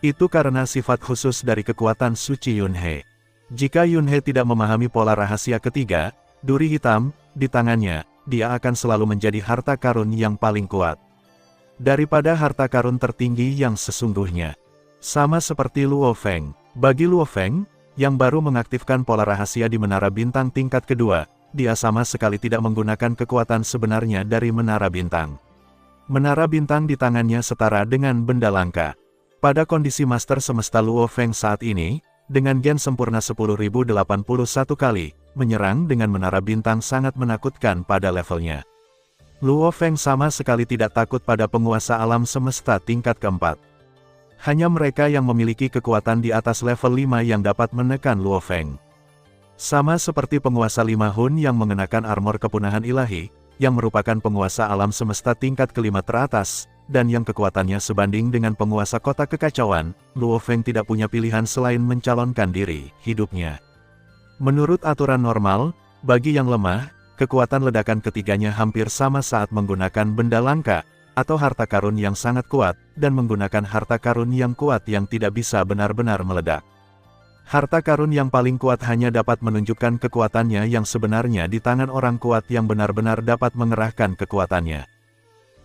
Itu karena sifat khusus dari kekuatan suci Yunhei. Jika Yunhei tidak memahami pola rahasia ketiga, duri hitam, di tangannya, dia akan selalu menjadi harta karun yang paling kuat. Daripada harta karun tertinggi yang sesungguhnya. Sama seperti Luo Feng. Bagi Luo Feng, yang baru mengaktifkan pola rahasia di Menara Bintang tingkat kedua, dia sama sekali tidak menggunakan kekuatan sebenarnya dari Menara Bintang. Menara Bintang di tangannya setara dengan benda langka. Pada kondisi Master Semesta Luo Feng saat ini, dengan gen sempurna 10.081 kali, menyerang dengan Menara Bintang sangat menakutkan pada levelnya. Luo Feng sama sekali tidak takut pada penguasa alam semesta tingkat keempat. Hanya mereka yang memiliki kekuatan di atas level 5 yang dapat menekan Luo Feng. Sama seperti penguasa 5 Hun yang mengenakan armor kepunahan ilahi, yang merupakan penguasa alam semesta tingkat kelima teratas, dan yang kekuatannya sebanding dengan penguasa kota kekacauan, Luo Feng tidak punya pilihan selain mencalonkan diri hidupnya. Menurut aturan normal, bagi yang lemah, kekuatan ledakan ketiganya hampir sama saat menggunakan benda langka, atau harta karun yang sangat kuat, dan menggunakan harta karun yang kuat yang tidak bisa benar-benar meledak. Harta karun yang paling kuat hanya dapat menunjukkan kekuatannya yang sebenarnya di tangan orang kuat yang benar-benar dapat mengerahkan kekuatannya.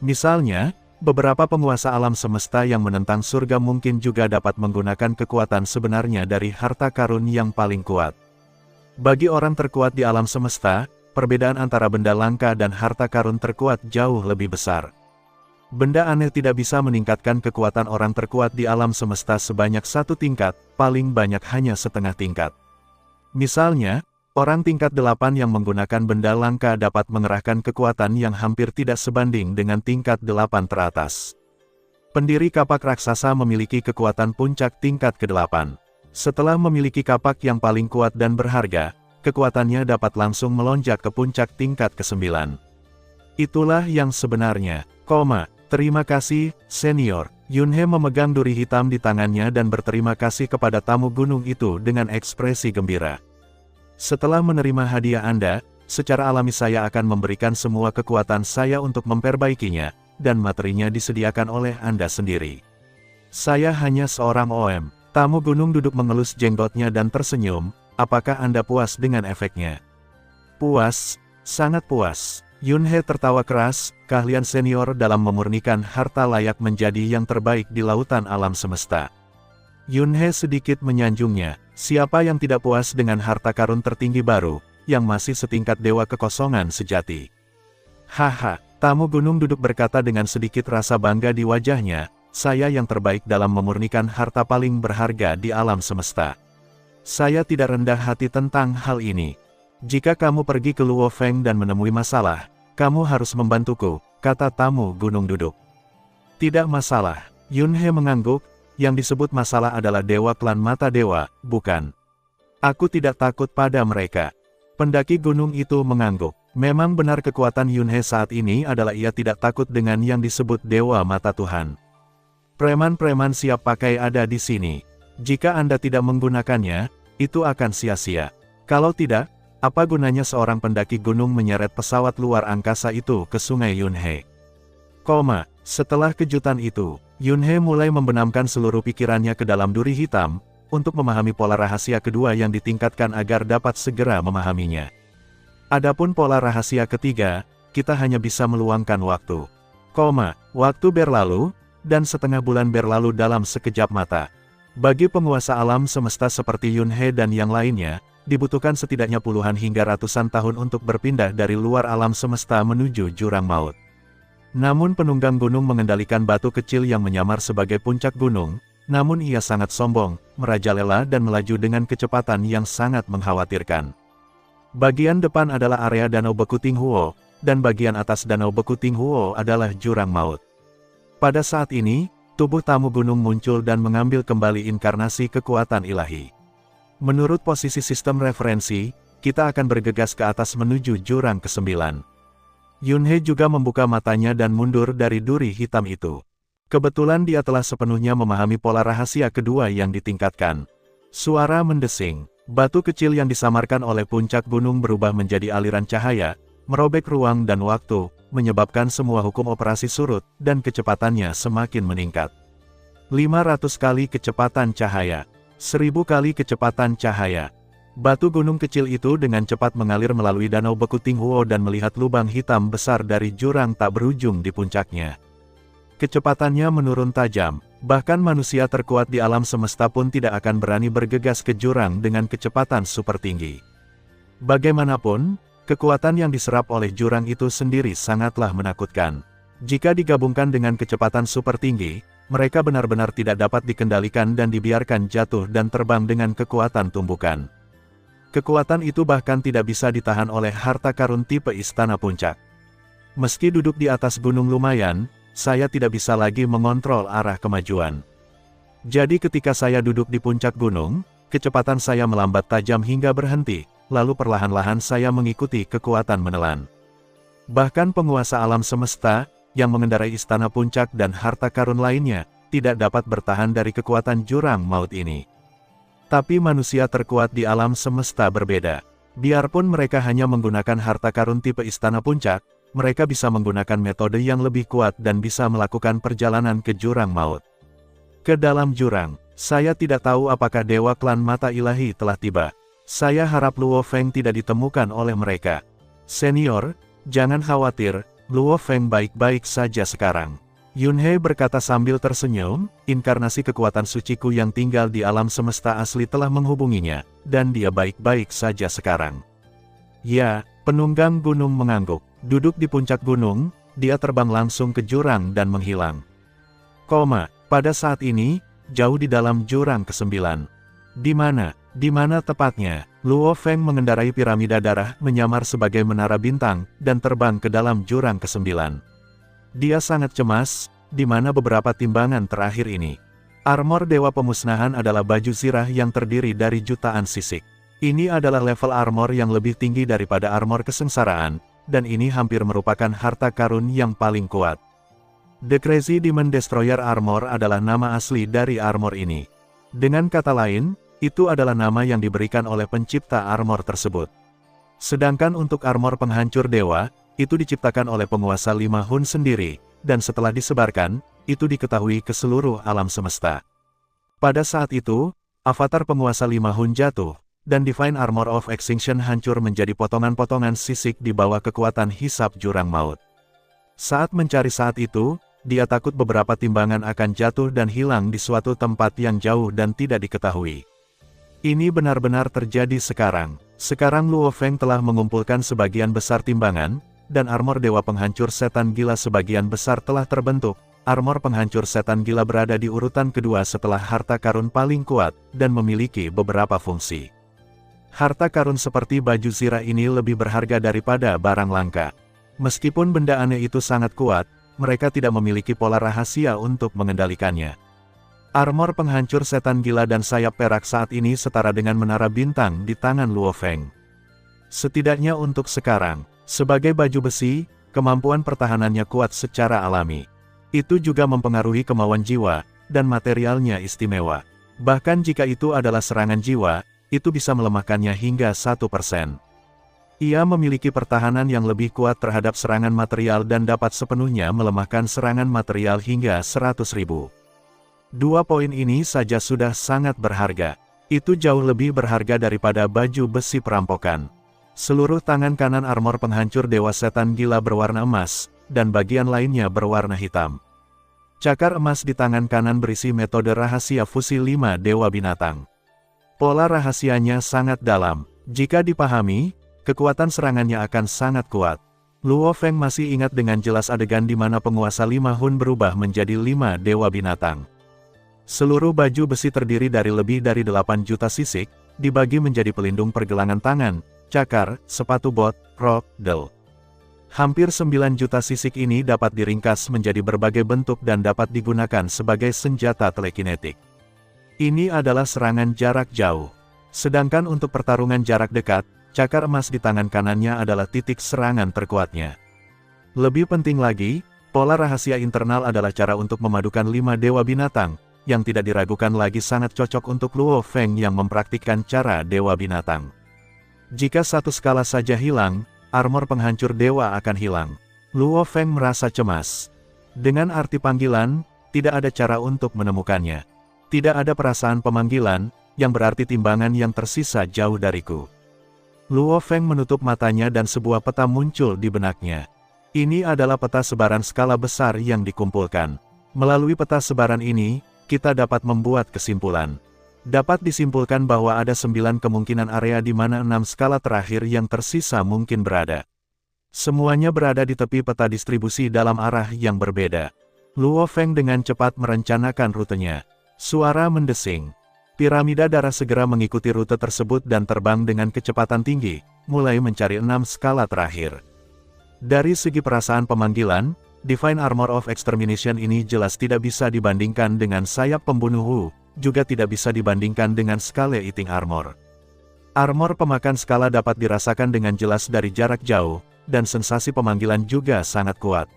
Misalnya, Beberapa penguasa alam semesta yang menentang surga mungkin juga dapat menggunakan kekuatan sebenarnya dari harta karun yang paling kuat. Bagi orang terkuat di alam semesta, perbedaan antara benda langka dan harta karun terkuat jauh lebih besar. Benda aneh tidak bisa meningkatkan kekuatan orang terkuat di alam semesta sebanyak 1 tingkat, paling banyak hanya setengah tingkat. Misalnya, orang tingkat 8 yang menggunakan benda langka dapat mengerahkan kekuatan yang hampir tidak sebanding dengan tingkat 8 teratas. Pendiri kapak raksasa memiliki kekuatan puncak tingkat ke-8. Setelah memiliki kapak yang paling kuat dan berharga, kekuatannya dapat langsung melonjak ke puncak tingkat ke-9. Itulah yang sebenarnya. Terima kasih, senior. Yunhe memegang duri hitam di tangannya dan berterima kasih kepada tamu gunung itu dengan ekspresi gembira. Setelah menerima hadiah Anda, secara alami saya akan memberikan semua kekuatan saya untuk memperbaikinya, dan materinya disediakan oleh Anda sendiri. Saya hanya seorang OM. Tamu gunung duduk mengelus jenggotnya dan tersenyum. Apakah Anda puas dengan efeknya? Puas, sangat puas. Yunhe tertawa keras. Keahlian senior dalam memurnikan harta layak menjadi yang terbaik di lautan alam semesta. Yunhe sedikit menyanjungnya. Siapa yang tidak puas dengan harta karun tertinggi baru, yang masih setingkat dewa kekosongan sejati? Haha, tamu gunung duduk berkata dengan sedikit rasa bangga di wajahnya, saya yang terbaik dalam memurnikan harta paling berharga di alam semesta. Saya tidak rendah hati tentang hal ini. Jika kamu pergi ke Luo Feng dan menemui masalah, kamu harus membantuku, kata tamu gunung duduk. Tidak masalah, Yunhe mengangguk, yang disebut masalah adalah dewa klan mata dewa, bukan? Aku tidak takut pada mereka. Pendaki gunung itu mengangguk. Memang benar kekuatan Yunhe saat ini adalah ia tidak takut dengan yang disebut dewa mata Tuhan. Preman-preman siap pakai ada di sini. Jika Anda tidak menggunakannya, itu akan sia-sia. Kalau tidak, apa gunanya seorang pendaki gunung menyeret pesawat luar angkasa itu ke sungai Yunhe? Setelah kejutan itu, Yunhe mulai membenamkan seluruh pikirannya ke dalam duri hitam, untuk memahami pola rahasia kedua yang ditingkatkan agar dapat segera memahaminya. Adapun pola rahasia ketiga, kita hanya bisa meluangkan waktu. Waktu berlalu, dan setengah bulan berlalu dalam sekejap mata. Bagi penguasa alam semesta seperti Yunhe dan yang lainnya, dibutuhkan setidaknya puluhan hingga ratusan tahun untuk berpindah dari luar alam semesta menuju jurang maut. Namun penunggang gunung mengendalikan batu kecil yang menyamar sebagai puncak gunung, namun ia sangat sombong, merajalela dan melaju dengan kecepatan yang sangat mengkhawatirkan. Bagian depan adalah area Danau Beku Tinghuo, dan bagian atas Danau Beku Tinghuo adalah jurang maut. Pada saat ini, tubuh tamu gunung muncul dan mengambil kembali inkarnasi kekuatan ilahi. Menurut posisi sistem referensi, kita akan bergegas ke atas menuju jurang ke-9. Yunhe juga membuka matanya dan mundur dari duri hitam itu. Kebetulan dia telah sepenuhnya memahami pola rahasia kedua yang ditingkatkan. Suara mendesing, batu kecil yang disamarkan oleh puncak gunung berubah menjadi aliran cahaya, merobek ruang dan waktu, menyebabkan semua hukum operasi surut, dan kecepatannya semakin meningkat. 500 kali kecepatan cahaya. 1000 kali kecepatan cahaya. Batu gunung kecil itu dengan cepat mengalir melalui Danau Beku Tinghuo dan melihat lubang hitam besar dari jurang tak berujung di puncaknya. Kecepatannya menurun tajam, bahkan manusia terkuat di alam semesta pun tidak akan berani bergegas ke jurang dengan kecepatan super tinggi. Bagaimanapun, kekuatan yang diserap oleh jurang itu sendiri sangatlah menakutkan. Jika digabungkan dengan kecepatan super tinggi, mereka benar-benar tidak dapat dikendalikan dan dibiarkan jatuh dan terbang dengan kekuatan tumbukan. Kekuatan itu bahkan tidak bisa ditahan oleh harta karun tipe istana puncak. Meski duduk di atas gunung lumayan, saya tidak bisa lagi mengontrol arah kemajuan. Jadi ketika saya duduk di puncak gunung, kecepatan saya melambat tajam hingga berhenti, lalu perlahan-lahan saya mengikuti kekuatan menelan. Bahkan penguasa alam semesta, yang mengendarai istana puncak dan harta karun lainnya, tidak dapat bertahan dari kekuatan jurang maut ini. Tapi manusia terkuat di alam semesta berbeda. Biarpun mereka hanya menggunakan harta karun tipe istana puncak, mereka bisa menggunakan metode yang lebih kuat dan bisa melakukan perjalanan ke jurang maut. Ke dalam jurang, saya tidak tahu apakah dewa klan mata ilahi telah tiba. Saya harap Luo Feng tidak ditemukan oleh mereka. Senior, jangan khawatir, Luo Feng baik-baik saja sekarang. Yunhei berkata sambil tersenyum, inkarnasi kekuatan suciku yang tinggal di alam semesta asli telah menghubunginya, dan dia baik-baik saja sekarang. Ya, penunggang gunung mengangguk. Duduk di puncak gunung, dia terbang langsung ke jurang dan menghilang. Pada saat ini, jauh di dalam jurang ke-9. Di mana tepatnya? Luo Feng mengendarai piramida darah menyamar sebagai menara bintang, dan terbang ke dalam jurang ke-9. Dia sangat cemas, di mana beberapa timbangan terakhir ini. Armor Dewa Pemusnahan adalah baju zirah yang terdiri dari jutaan sisik. Ini adalah level armor yang lebih tinggi daripada armor kesengsaraan, dan ini hampir merupakan harta karun yang paling kuat. The Crazy Demon Destroyer Armor adalah nama asli dari armor ini. Dengan kata lain, itu adalah nama yang diberikan oleh pencipta armor tersebut. Sedangkan untuk armor penghancur dewa, itu diciptakan oleh penguasa 5 Hun sendiri, dan setelah disebarkan, itu diketahui ke seluruh alam semesta. Pada saat itu, avatar penguasa 5 Hun jatuh, dan Divine Armor of Extinction hancur menjadi potongan-potongan sisik di bawah kekuatan hisap jurang maut. Saat mencari saat itu, dia takut beberapa timbangan akan jatuh dan hilang di suatu tempat yang jauh dan tidak diketahui. Ini benar-benar terjadi sekarang. Sekarang Luo Feng telah mengumpulkan sebagian besar timbangan, dan armor Dewa Penghancur Setan Gila sebagian besar telah terbentuk. Armor Penghancur Setan Gila berada di urutan kedua setelah harta karun paling kuat, dan memiliki beberapa fungsi. Harta karun seperti baju zirah ini lebih berharga daripada barang langka. Meskipun benda aneh itu sangat kuat, mereka tidak memiliki pola rahasia untuk mengendalikannya. Armor Penghancur Setan Gila dan sayap perak saat ini setara dengan menara bintang di tangan Luo Feng. Setidaknya untuk sekarang, sebagai baju besi, kemampuan pertahanannya kuat secara alami. Itu juga mempengaruhi kemauan jiwa, dan materialnya istimewa. Bahkan jika itu adalah serangan jiwa, itu bisa melemahkannya hingga 1%. Ia memiliki pertahanan yang lebih kuat terhadap serangan material dan dapat sepenuhnya melemahkan serangan material hingga 100.000. 2 poin ini saja sudah sangat berharga. Itu jauh lebih berharga daripada baju besi perampokan. Seluruh tangan kanan armor penghancur Dewa Setan Gila berwarna emas, dan bagian lainnya berwarna hitam. Cakar emas di tangan kanan berisi metode rahasia fusi 5 Dewa Binatang. Pola rahasianya sangat dalam. Jika dipahami, kekuatan serangannya akan sangat kuat. Luo Feng masih ingat dengan jelas adegan di mana penguasa 5 Hun berubah menjadi 5 Dewa Binatang. Seluruh baju besi terdiri dari lebih dari 8 juta sisik, dibagi menjadi pelindung pergelangan tangan, cakar, sepatu bot, rok, del. Hampir 9 juta sisik ini dapat diringkas menjadi berbagai bentuk dan dapat digunakan sebagai senjata telekinetik. Ini adalah serangan jarak jauh. Sedangkan untuk pertarungan jarak dekat, cakar emas di tangan kanannya adalah titik serangan terkuatnya. Lebih penting lagi, pola rahasia internal adalah cara untuk memadukan 5 dewa binatang, yang tidak diragukan lagi sangat cocok untuk Luo Feng yang mempraktikkan cara dewa binatang. Jika satu skala saja hilang, armor penghancur dewa akan hilang. Luo Feng merasa cemas. Dengan arti panggilan, tidak ada cara untuk menemukannya. Tidak ada perasaan pemanggilan, yang berarti timbangan yang tersisa jauh dariku. Luo Feng menutup matanya dan sebuah peta muncul di benaknya. Ini adalah peta sebaran skala besar yang dikumpulkan. Melalui peta sebaran ini, kita dapat membuat kesimpulan. Dapat disimpulkan bahwa ada 9 kemungkinan area di mana 6 skala terakhir yang tersisa mungkin berada. Semuanya berada di tepi peta distribusi dalam arah yang berbeda. Luo Feng dengan cepat merencanakan rutenya. Suara mendesing. Piramida darah segera mengikuti rute tersebut dan terbang dengan kecepatan tinggi, mulai mencari 6 skala terakhir. Dari segi perasaan pemanggilan, Divine Armor of Extermination ini jelas tidak bisa dibandingkan dengan sayap pembunuh Wu, juga tidak bisa dibandingkan dengan Scale Eating Armor. Armor pemakan skala dapat dirasakan dengan jelas dari jarak jauh, dan sensasi pemanggilan juga sangat kuat.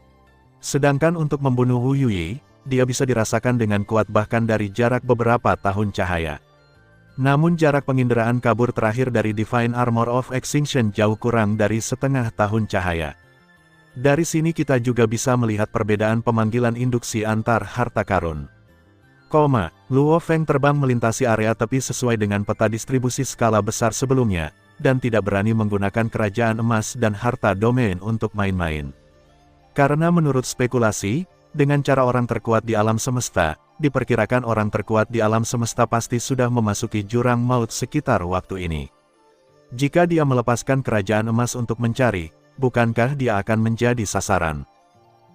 Sedangkan untuk membunuh Wu Yuyi, dia bisa dirasakan dengan kuat bahkan dari jarak beberapa tahun cahaya. Namun jarak penginderaan kabur terakhir dari Divine Armor of Extinction jauh kurang dari setengah tahun cahaya. Dari sini kita juga bisa melihat perbedaan pemanggilan induksi antar harta karun. Luo Feng terbang melintasi area tepi sesuai dengan peta distribusi skala besar sebelumnya, dan tidak berani menggunakan kerajaan emas dan harta domain untuk main-main. Karena menurut spekulasi, dengan cara orang terkuat di alam semesta, diperkirakan orang terkuat di alam semesta pasti sudah memasuki jurang maut sekitar waktu ini. Jika dia melepaskan kerajaan emas untuk mencari, bukankah dia akan menjadi sasaran?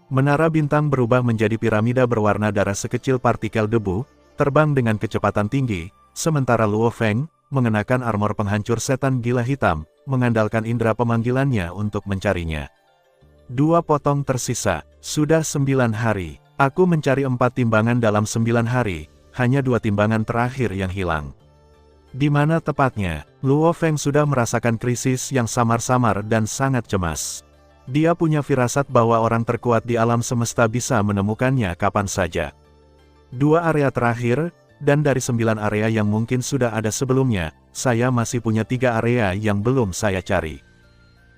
Menara bintang berubah menjadi piramida berwarna darah sekecil partikel debu, terbang dengan kecepatan tinggi, sementara Luo Feng, mengenakan armor penghancur setan gila hitam, mengandalkan indera pemanggilannya untuk mencarinya. 2 potong tersisa, sudah 9 hari. Aku mencari 4 timbangan dalam 9 hari, hanya 2 timbangan terakhir yang hilang. Di mana tepatnya, Luo Feng sudah merasakan krisis yang samar-samar dan sangat cemas. Dia punya firasat bahwa orang terkuat di alam semesta bisa menemukannya kapan saja. 2 area terakhir, dan dari 9 area yang mungkin sudah ada sebelumnya, saya masih punya 3 area yang belum saya cari.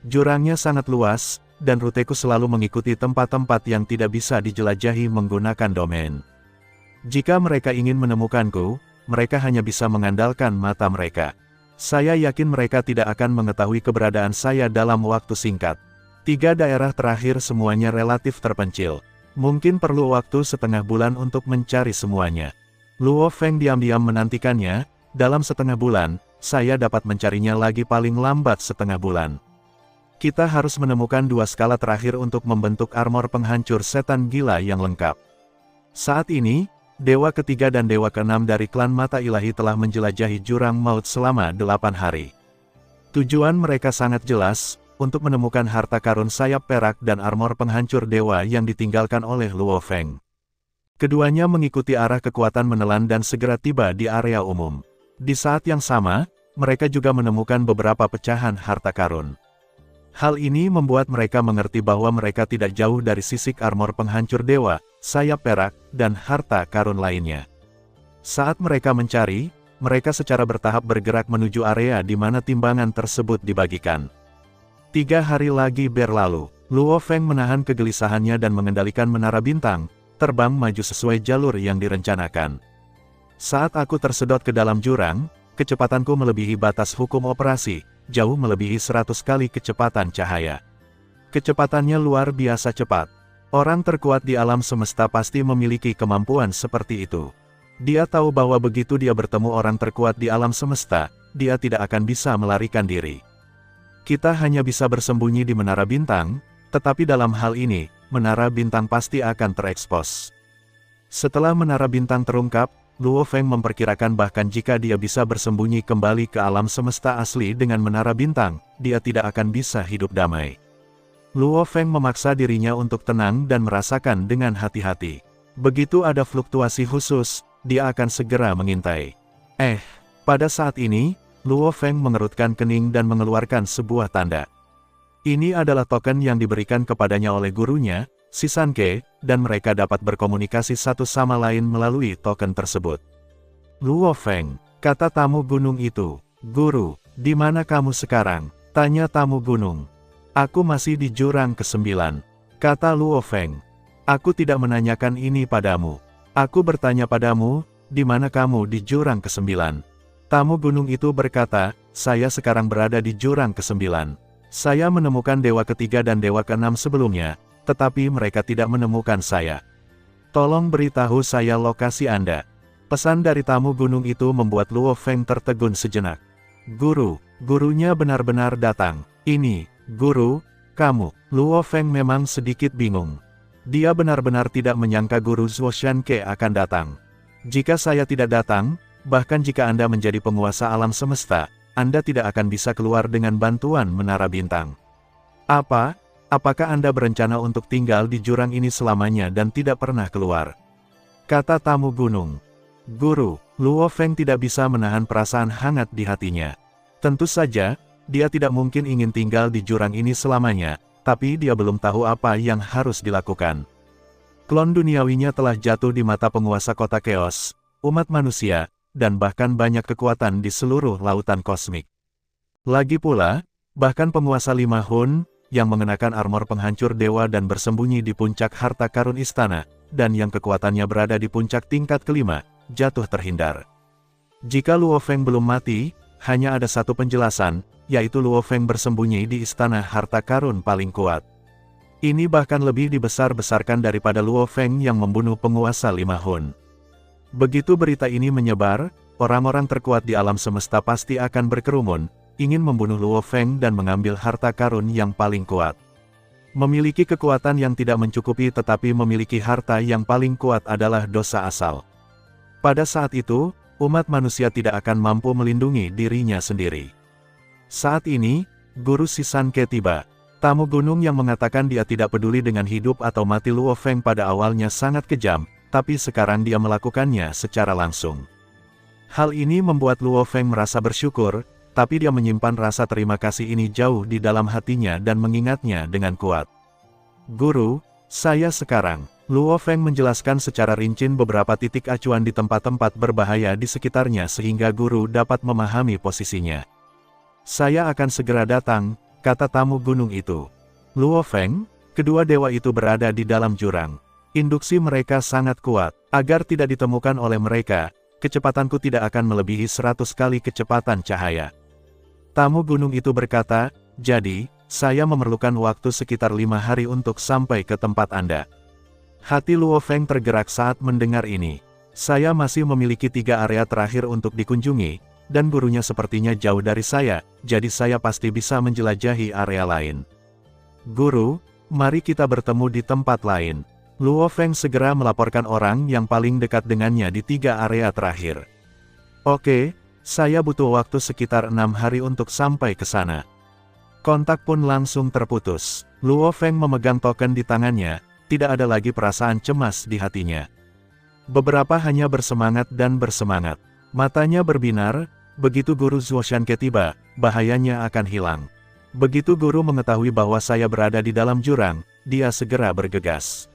Jurangnya sangat luas, dan ruteku selalu mengikuti tempat-tempat yang tidak bisa dijelajahi menggunakan domain. Jika mereka ingin menemukanku, mereka hanya bisa mengandalkan mata mereka. Saya yakin mereka tidak akan mengetahui keberadaan saya dalam waktu singkat. 3 daerah terakhir semuanya relatif terpencil. Mungkin perlu waktu setengah bulan untuk mencari semuanya. Luo Feng diam-diam menantikannya. Dalam setengah bulan, saya dapat mencarinya lagi paling lambat setengah bulan. Kita harus menemukan 2 skala terakhir untuk membentuk armor penghancur setan gila yang lengkap. Saat ini, Dewa ketiga dan Dewa keenam dari klan Mata Ilahi telah menjelajahi jurang maut selama 8 hari. Tujuan mereka sangat jelas, untuk menemukan harta karun sayap perak dan armor penghancur dewa yang ditinggalkan oleh Luo Feng. Keduanya mengikuti arah kekuatan menelan dan segera tiba di area umum. Di saat yang sama, mereka juga menemukan beberapa pecahan harta karun. Hal ini membuat mereka mengerti bahwa mereka tidak jauh dari sisik armor penghancur dewa, sayap perak, dan harta karun lainnya. Saat mereka mencari, mereka secara bertahap bergerak menuju area di mana timbangan tersebut dibagikan. 3 hari lagi berlalu, Luo Feng menahan kegelisahannya dan mengendalikan menara bintang, terbang maju sesuai jalur yang direncanakan. Saat aku tersedot ke dalam jurang, kecepatanku melebihi batas hukum operasi, jauh melebihi 100 kali kecepatan cahaya. Kecepatannya luar biasa cepat. Orang terkuat di alam semesta pasti memiliki kemampuan seperti itu. Dia tahu bahwa begitu dia bertemu orang terkuat di alam semesta, dia tidak akan bisa melarikan diri. Kita hanya bisa bersembunyi di menara bintang, tetapi dalam hal ini, menara bintang pasti akan terekspos. Setelah menara bintang terungkap, Luo Feng memperkirakan bahkan jika dia bisa bersembunyi kembali ke alam semesta asli dengan menara bintang, dia tidak akan bisa hidup damai. Luo Feng memaksa dirinya untuk tenang dan merasakan dengan hati-hati. Begitu ada fluktuasi khusus, dia akan segera mengintai. Pada saat ini, Luo Feng mengerutkan kening dan mengeluarkan sebuah tanda. Ini adalah token yang diberikan kepadanya oleh gurunya, Si Sanke, dan mereka dapat berkomunikasi satu sama lain melalui token tersebut. Luo Feng, kata tamu gunung itu. Guru, di mana kamu sekarang? Tanya tamu gunung. Aku masih di jurang ke-9, kata Luo Feng. Aku tidak menanyakan ini padamu. Aku bertanya padamu, di mana kamu di jurang ke-9? Tamu gunung itu berkata, saya sekarang berada di jurang ke-9. Saya menemukan dewa ketiga dan dewa ke-6 sebelumnya, tetapi mereka tidak menemukan saya. Tolong beritahu saya lokasi Anda. Pesan dari tamu gunung itu membuat Luo Feng tertegun sejenak. Gurunya benar-benar datang. Ini, guru, kamu. Luo Feng memang sedikit bingung. Dia benar-benar tidak menyangka guru Zhuo Shanke akan datang. Jika saya tidak datang, bahkan jika Anda menjadi penguasa alam semesta, Anda tidak akan bisa keluar dengan bantuan menara bintang. Apakah Anda berencana untuk tinggal di jurang ini selamanya dan tidak pernah keluar? Kata tamu gunung. Guru, Luo Feng tidak bisa menahan perasaan hangat di hatinya. Tentu saja, dia tidak mungkin ingin tinggal di jurang ini selamanya, tapi dia belum tahu apa yang harus dilakukan. Klon duniawinya telah jatuh di mata penguasa kota Chaos, umat manusia, dan bahkan banyak kekuatan di seluruh lautan kosmik. Lagi pula, bahkan penguasa 5 Hun, yang mengenakan armor penghancur dewa dan bersembunyi di puncak harta karun istana, dan yang kekuatannya berada di puncak tingkat ke-5, jatuh terhindar. Jika Luo Feng belum mati, hanya ada satu penjelasan, yaitu Luo Feng bersembunyi di istana harta karun paling kuat. Ini bahkan lebih dibesar-besarkan daripada Luo Feng yang membunuh penguasa 5 Hun. Begitu berita ini menyebar, orang-orang terkuat di alam semesta pasti akan berkerumun, ingin membunuh Luo Feng dan mengambil harta karun yang paling kuat. Memiliki kekuatan yang tidak mencukupi tetapi memiliki harta yang paling kuat adalah dosa asal. Pada saat itu, umat manusia tidak akan mampu melindungi dirinya sendiri. Saat ini, Guru Sisanke tiba. Tamu gunung yang mengatakan dia tidak peduli dengan hidup atau mati Luo Feng pada awalnya sangat kejam, tapi sekarang dia melakukannya secara langsung. Hal ini membuat Luo Feng merasa bersyukur, tapi dia menyimpan rasa terima kasih ini jauh di dalam hatinya dan mengingatnya dengan kuat. Guru, saya sekarang. Luo Feng menjelaskan secara rinci beberapa titik acuan di tempat-tempat berbahaya di sekitarnya sehingga guru dapat memahami posisinya. Saya akan segera datang, kata tamu gunung itu. Luo Feng, kedua dewa itu berada di dalam jurang. Induksi mereka sangat kuat. Agar tidak ditemukan oleh mereka, kecepatanku tidak akan melebihi 100 kali kecepatan cahaya. Tamu gunung itu berkata, jadi, saya memerlukan waktu sekitar 5 hari untuk sampai ke tempat Anda. Hati Luo Feng tergerak saat mendengar ini. Saya masih memiliki 3 area terakhir untuk dikunjungi, dan gurunya sepertinya jauh dari saya, jadi saya pasti bisa menjelajahi area lain. Guru, mari kita bertemu di tempat lain. Luo Feng segera melaporkan orang yang paling dekat dengannya di 3 area terakhir. Oke, saya butuh waktu sekitar 6 hari untuk sampai ke sana. Kontak pun langsung terputus. Luo Feng memegang token di tangannya, tidak ada lagi perasaan cemas di hatinya. Beberapa hanya bersemangat dan bersemangat. Matanya berbinar. Begitu Guru Zuoshanke tiba, bahayanya akan hilang. Begitu guru mengetahui bahwa saya berada di dalam jurang, dia segera bergegas.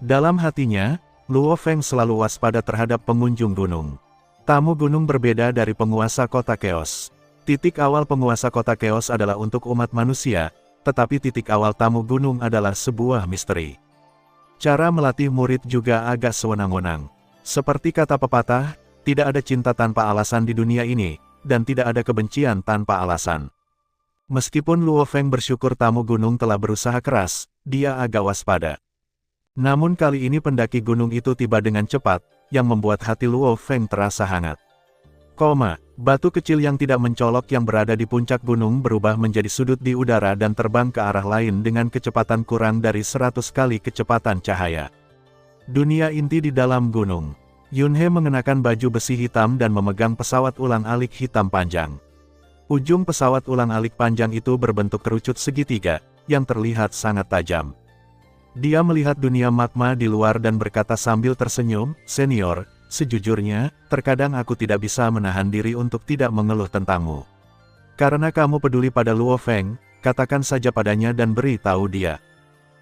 Dalam hatinya, Luo Feng selalu waspada terhadap pengunjung gunung. Tamu gunung berbeda dari penguasa kota Chaos. Titik awal penguasa kota Chaos adalah untuk umat manusia, tetapi titik awal tamu gunung adalah sebuah misteri. Cara melatih murid juga agak sewenang-wenang. Seperti kata pepatah, tidak ada cinta tanpa alasan di dunia ini, dan tidak ada kebencian tanpa alasan. Meskipun Luo Feng bersyukur tamu gunung telah berusaha keras, dia agak waspada. Namun kali ini pendaki gunung itu tiba dengan cepat, yang membuat hati Luo Feng terasa hangat. Batu kecil yang tidak mencolok yang berada di puncak gunung berubah menjadi sudut di udara dan terbang ke arah lain dengan kecepatan kurang dari 100 kali kecepatan cahaya. Dunia inti di dalam gunung. Yunhe mengenakan baju besi hitam dan memegang pesawat ulang-alik hitam panjang. Ujung pesawat ulang-alik panjang itu berbentuk kerucut segitiga, yang terlihat sangat tajam. Dia melihat dunia magma di luar dan berkata sambil tersenyum, "Senior, sejujurnya, terkadang aku tidak bisa menahan diri untuk tidak mengeluh tentangmu. Karena kamu peduli pada Luo Feng, katakan saja padanya dan beri tahu dia.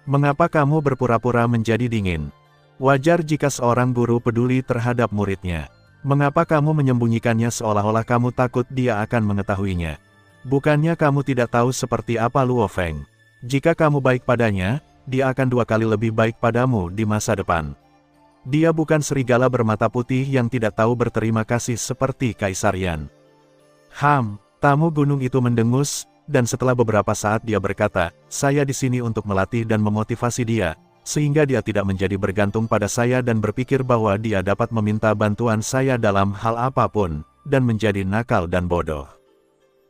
Mengapa kamu berpura-pura menjadi dingin? Wajar jika seorang guru peduli terhadap muridnya. Mengapa kamu menyembunyikannya seolah-olah kamu takut dia akan mengetahuinya? Bukannya kamu tidak tahu seperti apa Luo Feng? Jika kamu baik padanya, dia akan 2 kali lebih baik padamu di masa depan. Dia bukan serigala bermata putih yang tidak tahu berterima kasih seperti Kaisar Yan." Tamu gunung itu mendengus, dan setelah beberapa saat dia berkata, "Saya di sini untuk melatih dan memotivasi dia, sehingga dia tidak menjadi bergantung pada saya dan berpikir bahwa dia dapat meminta bantuan saya dalam hal apapun, dan menjadi nakal dan bodoh."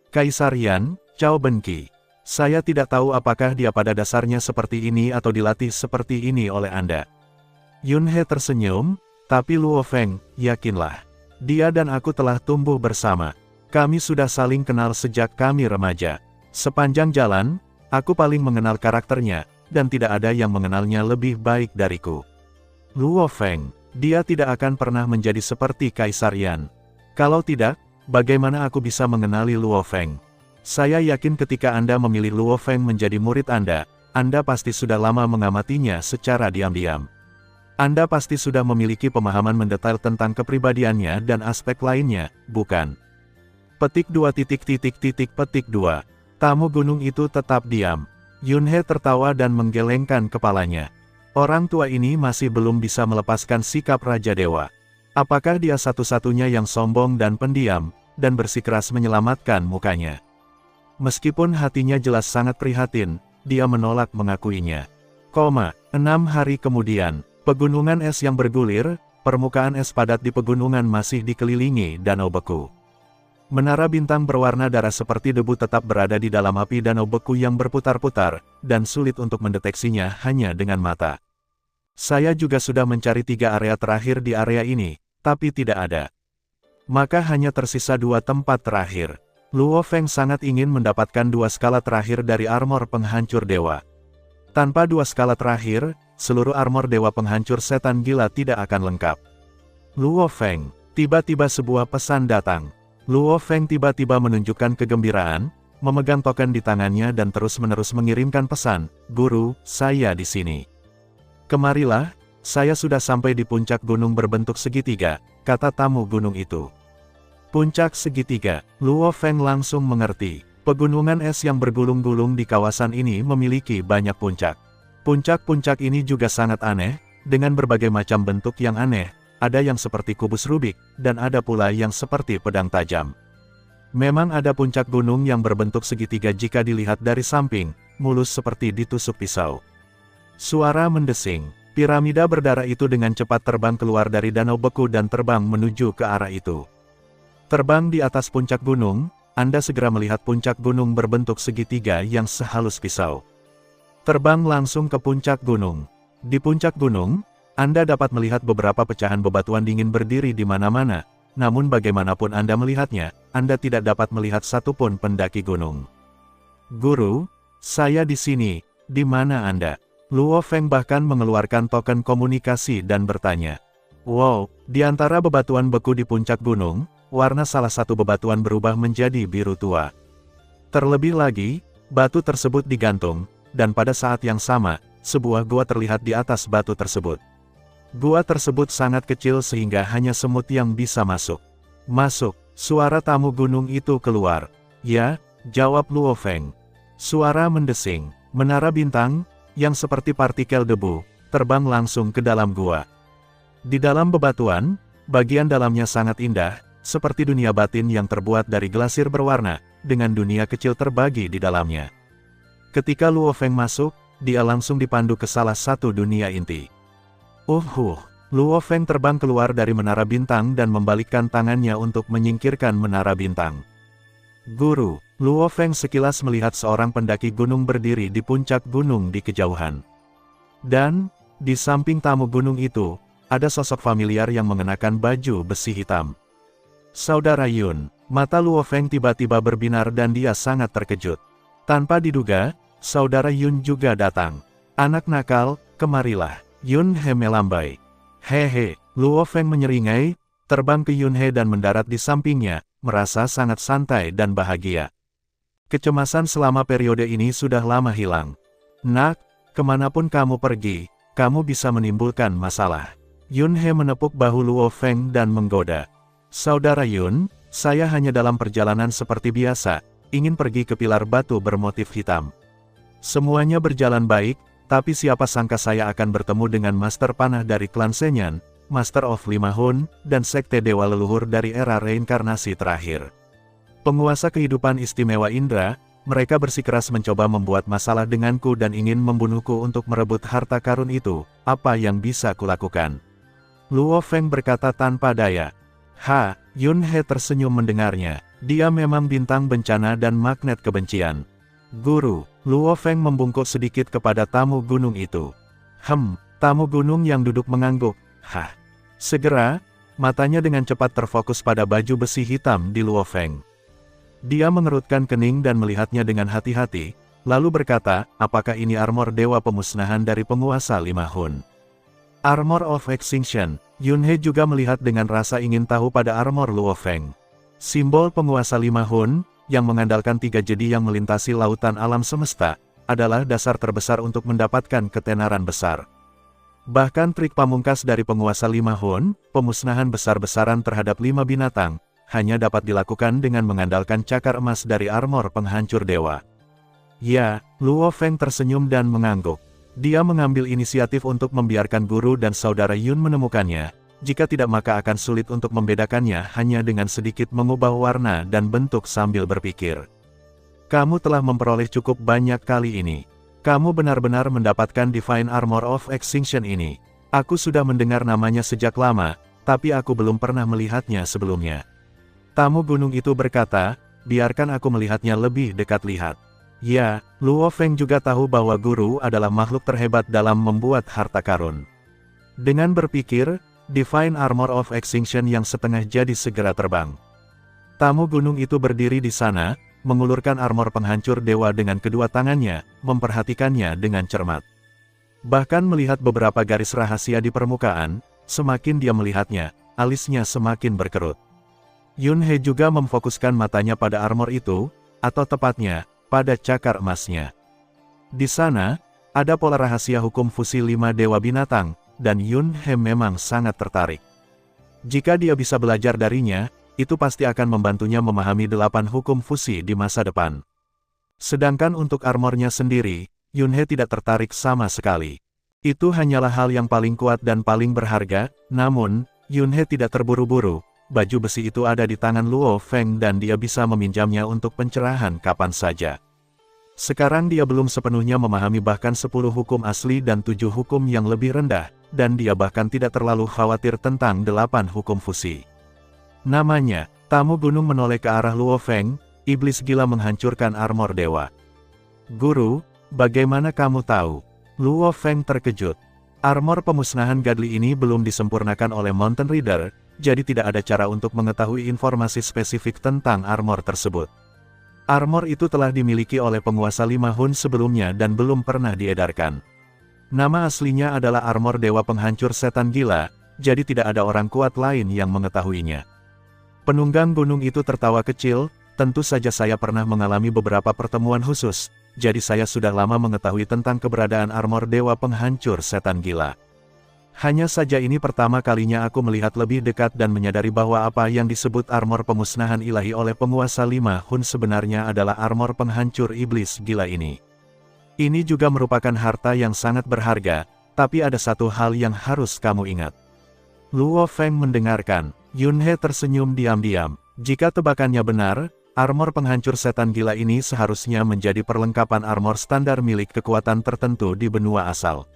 Kaisar Yan, Cao Benki. Saya tidak tahu apakah dia pada dasarnya seperti ini atau dilatih seperti ini oleh Anda. Yunhe tersenyum, tapi Luo Feng, yakinlah. Dia dan aku telah tumbuh bersama. Kami sudah saling kenal sejak kami remaja. Sepanjang jalan, aku paling mengenal karakternya, dan tidak ada yang mengenalnya lebih baik dariku. Luo Feng, dia tidak akan pernah menjadi seperti Kaisar Yan. Kalau tidak, bagaimana aku bisa mengenali Luo Feng? Saya yakin ketika Anda memilih Luo Feng menjadi murid Anda pasti sudah lama mengamatinya secara diam-diam. Anda pasti sudah memiliki pemahaman mendetail tentang kepribadiannya dan aspek lainnya, bukan? Petik 2. Tamu gunung itu tetap diam. Yunhe tertawa dan menggelengkan kepalanya. Orang tua ini masih belum bisa melepaskan sikap Raja Dewa. Apakah dia satu-satunya yang sombong dan pendiam, dan bersikeras menyelamatkan mukanya? Meskipun hatinya jelas sangat prihatin, dia menolak mengakuinya. 6 hari kemudian, pegunungan es yang bergulir, permukaan es padat di pegunungan masih dikelilingi danau beku. Menara bintang berwarna darah seperti debu tetap berada di dalam api danau beku yang berputar-putar, dan sulit untuk mendeteksinya hanya dengan mata. Saya juga sudah mencari 3 area terakhir di area ini, tapi tidak ada. Maka hanya tersisa 2 tempat terakhir. Luo Feng sangat ingin mendapatkan 2 skala terakhir dari armor penghancur dewa. Tanpa 2 skala terakhir, seluruh armor dewa penghancur setan gila tidak akan lengkap. Luo Feng, tiba-tiba sebuah pesan datang. Luo Feng tiba-tiba menunjukkan kegembiraan, memegang token di tangannya dan terus-menerus mengirimkan pesan, "Guru, saya di sini. Kemarilah, saya sudah sampai di puncak gunung berbentuk segitiga," kata tamu gunung itu. Puncak segitiga, Luo Feng langsung mengerti. Pegunungan es yang bergulung-gulung di kawasan ini memiliki banyak puncak. Puncak-puncak ini juga sangat aneh, dengan berbagai macam bentuk yang aneh, ada yang seperti kubus Rubik, dan ada pula yang seperti pedang tajam. Memang ada puncak gunung yang berbentuk segitiga jika dilihat dari samping, mulus seperti ditusuk pisau. Suara mendesing, piramida berdarah itu dengan cepat terbang keluar dari danau beku dan terbang menuju ke arah itu. Terbang di atas puncak gunung, Anda segera melihat puncak gunung berbentuk segitiga yang sehalus pisau. Terbang langsung ke puncak gunung. Di puncak gunung, Anda dapat melihat beberapa pecahan bebatuan dingin berdiri di mana-mana, namun bagaimanapun Anda melihatnya, Anda tidak dapat melihat satupun pendaki gunung. "Guru, saya di sini, di mana Anda?" Luo Feng bahkan mengeluarkan token komunikasi dan bertanya. Wow, di antara bebatuan beku di puncak gunung, warna salah satu bebatuan berubah menjadi biru tua. Terlebih lagi, batu tersebut digantung, dan pada saat yang sama, sebuah gua terlihat di atas batu tersebut. Gua tersebut sangat kecil sehingga hanya semut yang bisa masuk. "Masuk," suara tamu gunung itu keluar. "Ya," jawab Luo Feng. Suara mendesing, menara bintang, yang seperti partikel debu, terbang langsung ke dalam gua. Di dalam bebatuan, bagian dalamnya sangat indah, seperti dunia batin yang terbuat dari glasir berwarna, dengan dunia kecil terbagi di dalamnya. Ketika Luo Feng masuk, dia langsung dipandu ke salah satu dunia inti. Luo Feng terbang keluar dari menara bintang dan membalikkan tangannya untuk menyingkirkan menara bintang. "Guru," Luo Feng sekilas melihat seorang pendaki gunung berdiri di puncak gunung di kejauhan. Dan, di samping tamu gunung itu, ada sosok familiar yang mengenakan baju besi hitam. Saudara Yun, mata Luo Feng tiba-tiba berbinar dan dia sangat terkejut. Tanpa diduga, Saudara Yun juga datang. "Anak nakal, kemarilah." Yun He melambai. "Hehe," Luo Feng menyeringai, terbang ke Yun He dan mendarat di sampingnya, merasa sangat santai dan bahagia. Kecemasan selama periode ini sudah lama hilang. "Nak, kemanapun kamu pergi, kamu bisa menimbulkan masalah." Yun He menepuk bahu Luo Feng dan menggoda. "Saudara Yun, saya hanya dalam perjalanan seperti biasa, ingin pergi ke pilar batu bermotif hitam. Semuanya berjalan baik, tapi siapa sangka saya akan bertemu dengan Master Panah dari klan Senyan, Master of 5 Hun, dan Sekte Dewa Leluhur dari era reinkarnasi terakhir. Penguasa kehidupan istimewa Indra, mereka bersikeras mencoba membuat masalah denganku dan ingin membunuhku untuk merebut harta karun itu, apa yang bisa kulakukan?" Luo Feng berkata tanpa daya. Yun He tersenyum mendengarnya. Dia memang bintang bencana dan magnet kebencian. "Guru," Luo Feng membungkuk sedikit kepada tamu gunung itu. Tamu gunung yang duduk mengangguk. Segera, matanya dengan cepat terfokus pada baju besi hitam di Luo Feng. Dia mengerutkan kening dan melihatnya dengan hati-hati, lalu berkata, "Apakah ini armor dewa pemusnahan dari penguasa 5 Hun?" "Armor of Extinction." Yun He juga melihat dengan rasa ingin tahu pada armor Luo Feng. Simbol penguasa 5 Hun, yang mengandalkan 3 jedi yang melintasi lautan alam semesta, adalah dasar terbesar untuk mendapatkan ketenaran besar. Bahkan trik pamungkas dari penguasa 5 Hun, pemusnahan besar-besaran terhadap 5 binatang, hanya dapat dilakukan dengan mengandalkan cakar emas dari armor penghancur dewa. Ya, Luo Feng tersenyum dan mengangguk. Dia mengambil inisiatif untuk membiarkan guru dan saudara Yun menemukannya, jika tidak maka akan sulit untuk membedakannya hanya dengan sedikit mengubah warna dan bentuk sambil berpikir. "Kamu telah memperoleh cukup banyak kali ini. Kamu benar-benar mendapatkan Divine Armor of Extinction ini. Aku sudah mendengar namanya sejak lama, tapi aku belum pernah melihatnya sebelumnya. Tamu gunung itu berkata, biarkan aku melihatnya lebih dekat lihat. Ya, Luo Feng juga tahu bahwa guru adalah makhluk terhebat dalam membuat harta karun. Dengan berpikir, Divine Armor of Extinction yang setengah jadi segera terbang. Tamu gunung itu berdiri di sana, mengulurkan armor penghancur dewa dengan kedua tangannya, memperhatikannya dengan cermat. Bahkan melihat beberapa garis rahasia di permukaan, semakin dia melihatnya, alisnya semakin berkerut. Yun He juga memfokuskan matanya pada armor itu, atau tepatnya, pada cakar emasnya. Di sana, ada pola rahasia hukum fusi 5 dewa binatang, dan Yun He memang sangat tertarik. Jika dia bisa belajar darinya, itu pasti akan membantunya memahami 8 hukum fusi di masa depan. Sedangkan untuk armornya sendiri, Yun He tidak tertarik sama sekali. Itu hanyalah hal yang paling kuat dan paling berharga, namun, Yun He tidak terburu-buru, baju besi itu ada di tangan Luo Feng dan dia bisa meminjamnya untuk pencerahan kapan saja. Sekarang dia belum sepenuhnya memahami bahkan 10 hukum asli dan 7 hukum yang lebih rendah, dan dia bahkan tidak terlalu khawatir tentang 8 hukum fusi. Namanya, tamu gunung menoleh ke arah Luo Feng, iblis gila menghancurkan armor dewa. Guru, bagaimana kamu tahu? Luo Feng terkejut. Armor pemusnahan Godly ini belum disempurnakan oleh Mountain Reader, jadi tidak ada cara untuk mengetahui informasi spesifik tentang armor tersebut. Armor itu telah dimiliki oleh penguasa 5 Hun sebelumnya dan belum pernah diedarkan. Nama aslinya adalah armor dewa penghancur setan gila, jadi tidak ada orang kuat lain yang mengetahuinya. Penunggang gunung itu tertawa kecil, tentu saja saya pernah mengalami beberapa pertemuan khusus, jadi saya sudah lama mengetahui tentang keberadaan armor dewa penghancur setan gila. Hanya saja ini pertama kalinya aku melihat lebih dekat dan menyadari bahwa apa yang disebut armor pemusnahan ilahi oleh penguasa 5 Hun sebenarnya adalah armor penghancur iblis gila ini. Ini juga merupakan harta yang sangat berharga, tapi ada satu hal yang harus kamu ingat. Luo Feng mendengarkan. Yun He tersenyum diam-diam. Jika tebakannya benar, armor penghancur setan gila ini seharusnya menjadi perlengkapan armor standar milik kekuatan tertentu di benua asal.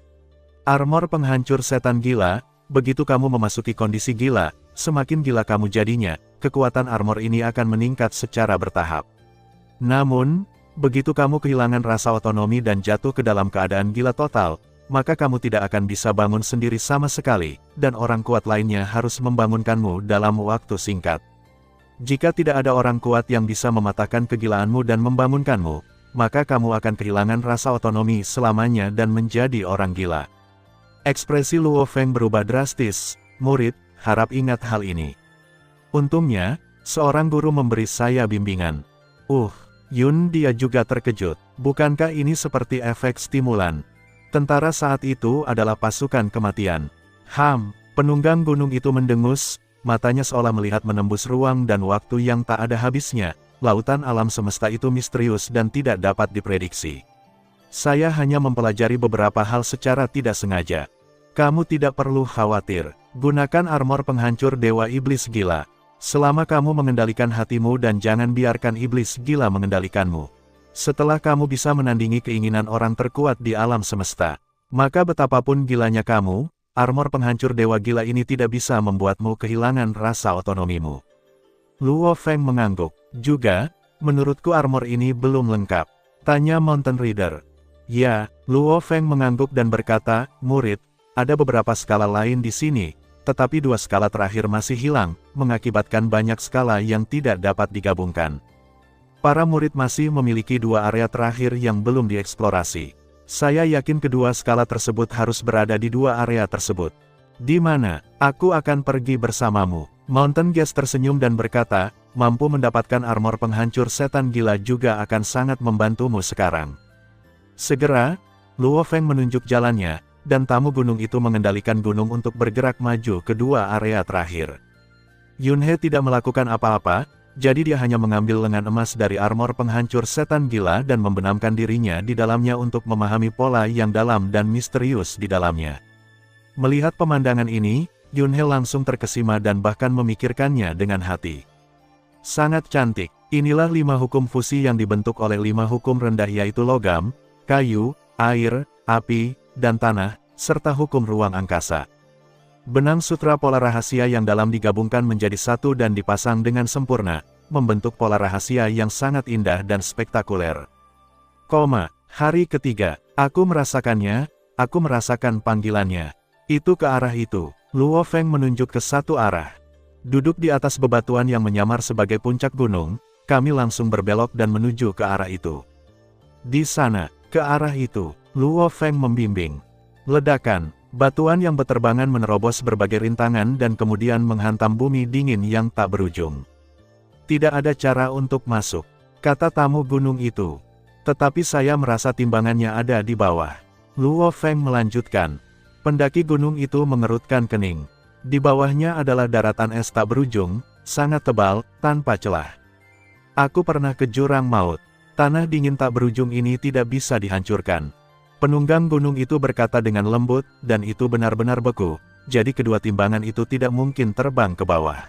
Armor penghancur setan gila, begitu kamu memasuki kondisi gila, semakin gila kamu jadinya, kekuatan armor ini akan meningkat secara bertahap. Namun, begitu kamu kehilangan rasa otonomi dan jatuh ke dalam keadaan gila total, maka kamu tidak akan bisa bangun sendiri sama sekali, dan orang kuat lainnya harus membangunkanmu dalam waktu singkat. Jika tidak ada orang kuat yang bisa mematahkan kegilaanmu dan membangunkanmu, maka kamu akan kehilangan rasa otonomi selamanya dan menjadi orang gila. Ekspresi Luo Feng berubah drastis. Murid, harap ingat hal ini. Untungnya, seorang guru memberi saya bimbingan. Yun dia juga terkejut. Bukankah ini seperti efek stimulan? Tentara saat itu adalah pasukan kematian. Penunggang gunung itu mendengus, matanya seolah melihat menembus ruang dan waktu yang tak ada habisnya. Lautan alam semesta itu misterius dan tidak dapat diprediksi. Saya hanya mempelajari beberapa hal secara tidak sengaja. Kamu tidak perlu khawatir. Gunakan armor penghancur dewa iblis gila. Selama kamu mengendalikan hatimu dan jangan biarkan iblis gila mengendalikanmu. Setelah kamu bisa menandingi keinginan orang terkuat di alam semesta, maka betapapun gilanya kamu, armor penghancur dewa gila ini tidak bisa membuatmu kehilangan rasa otonomimu. Luo Feng mengangguk. Juga, menurutku armor ini belum lengkap. Tanya Mountain Reader. Ya, Luo Feng mengangguk dan berkata, murid, ada beberapa skala lain di sini, tetapi 2 skala terakhir masih hilang, mengakibatkan banyak skala yang tidak dapat digabungkan. Para murid masih memiliki 2 area terakhir yang belum dieksplorasi. Saya yakin kedua skala tersebut harus berada di 2 area tersebut. Di mana? Aku akan pergi bersamamu. Mountain Guest tersenyum dan berkata, mampu mendapatkan armor penghancur setan gila juga akan sangat membantumu sekarang. Segera, Luo Feng menunjuk jalannya, dan tamu gunung itu mengendalikan gunung untuk bergerak maju ke 2 area terakhir. Yun He tidak melakukan apa-apa, jadi dia hanya mengambil lengan emas dari armor penghancur setan gila dan membenamkan dirinya di dalamnya untuk memahami pola yang dalam dan misterius di dalamnya. Melihat pemandangan ini, Yun He langsung terkesima dan bahkan memikirkannya dengan hati. Sangat cantik, inilah 5 hukum fusi yang dibentuk oleh 5 hukum rendah yaitu logam, kayu, air, api, dan tanah, serta hukum ruang angkasa. Benang sutra pola rahasia yang dalam digabungkan menjadi satu dan dipasang dengan sempurna, membentuk pola rahasia yang sangat indah dan spektakuler. Hari ketiga, aku merasakannya, aku merasakan panggilannya. Itu ke arah itu. Luo Feng menunjuk ke satu arah. Duduk di atas bebatuan yang menyamar sebagai puncak gunung, kami langsung berbelok dan menuju ke arah itu. Di sana, ke arah itu, Luo Feng membimbing. Ledakan, batuan yang berterbangan menerobos berbagai rintangan dan kemudian menghantam bumi dingin yang tak berujung. Tidak ada cara untuk masuk, kata tamu gunung itu. Tetapi saya merasa timbangannya ada di bawah. Luo Feng melanjutkan. Pendaki gunung itu mengerutkan kening. Di bawahnya adalah daratan es tak berujung, sangat tebal, tanpa celah. Aku pernah ke jurang maut. Tanah dingin tak berujung ini tidak bisa dihancurkan. Penunggang gunung itu berkata dengan lembut, dan itu benar-benar beku, jadi kedua timbangan itu tidak mungkin terbang ke bawah.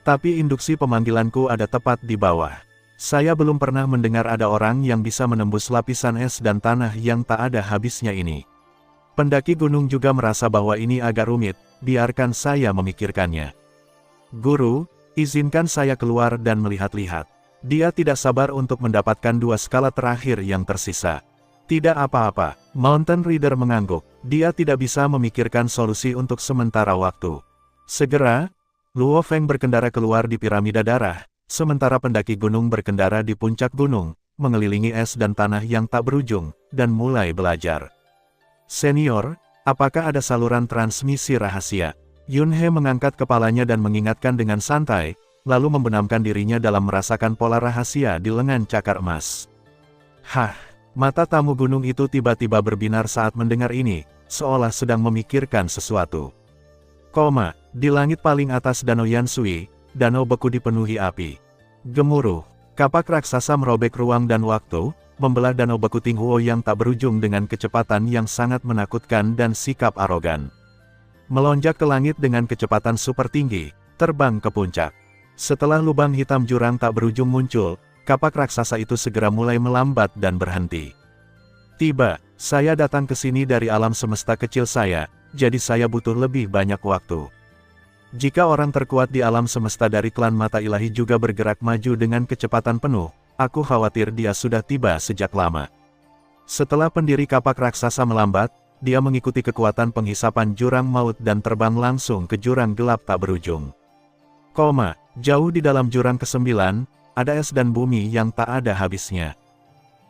Tapi induksi pemanggilanku ada tepat di bawah. Saya belum pernah mendengar ada orang yang bisa menembus lapisan es dan tanah yang tak ada habisnya ini. Pendaki gunung juga merasa bahwa ini agak rumit, biarkan saya memikirkannya. Guru, izinkan saya keluar dan melihat-lihat. Dia tidak sabar untuk mendapatkan dua skala terakhir yang tersisa. Tidak apa-apa, Mountain Rider mengangguk. Dia tidak bisa memikirkan solusi untuk sementara waktu. Segera, Luo Feng berkendara keluar di piramida darah, sementara pendaki gunung berkendara di puncak gunung, mengelilingi es dan tanah yang tak berujung, dan mulai belajar. Senior, apakah ada saluran transmisi rahasia? Yun He mengangkat kepalanya dan mengingatkan dengan santai, lalu membenamkan dirinya dalam merasakan pola rahasia di lengan cakar emas. Hah, mata tamu gunung itu tiba-tiba berbinar saat mendengar ini, seolah sedang memikirkan sesuatu. Di langit paling atas Danau Yansui, danau beku dipenuhi api. Gemuruh, kapak raksasa merobek ruang dan waktu, membelah danau beku Tinghuo yang tak berujung dengan kecepatan yang sangat menakutkan dan sikap arogan. Melonjak ke langit dengan kecepatan super tinggi, terbang ke puncak. Setelah lubang hitam jurang tak berujung muncul, kapak raksasa itu segera mulai melambat dan berhenti. Saya datang ke sini dari alam semesta kecil saya, jadi saya butuh lebih banyak waktu. Jika orang terkuat di alam semesta dari klan mata ilahi juga bergerak maju dengan kecepatan penuh, aku khawatir dia sudah tiba sejak lama. Setelah pendiri kapak raksasa melambat, dia mengikuti kekuatan penghisapan jurang maut dan terbang langsung ke jurang gelap tak berujung. Jauh di dalam jurang ke-9, ada es dan bumi yang tak ada habisnya.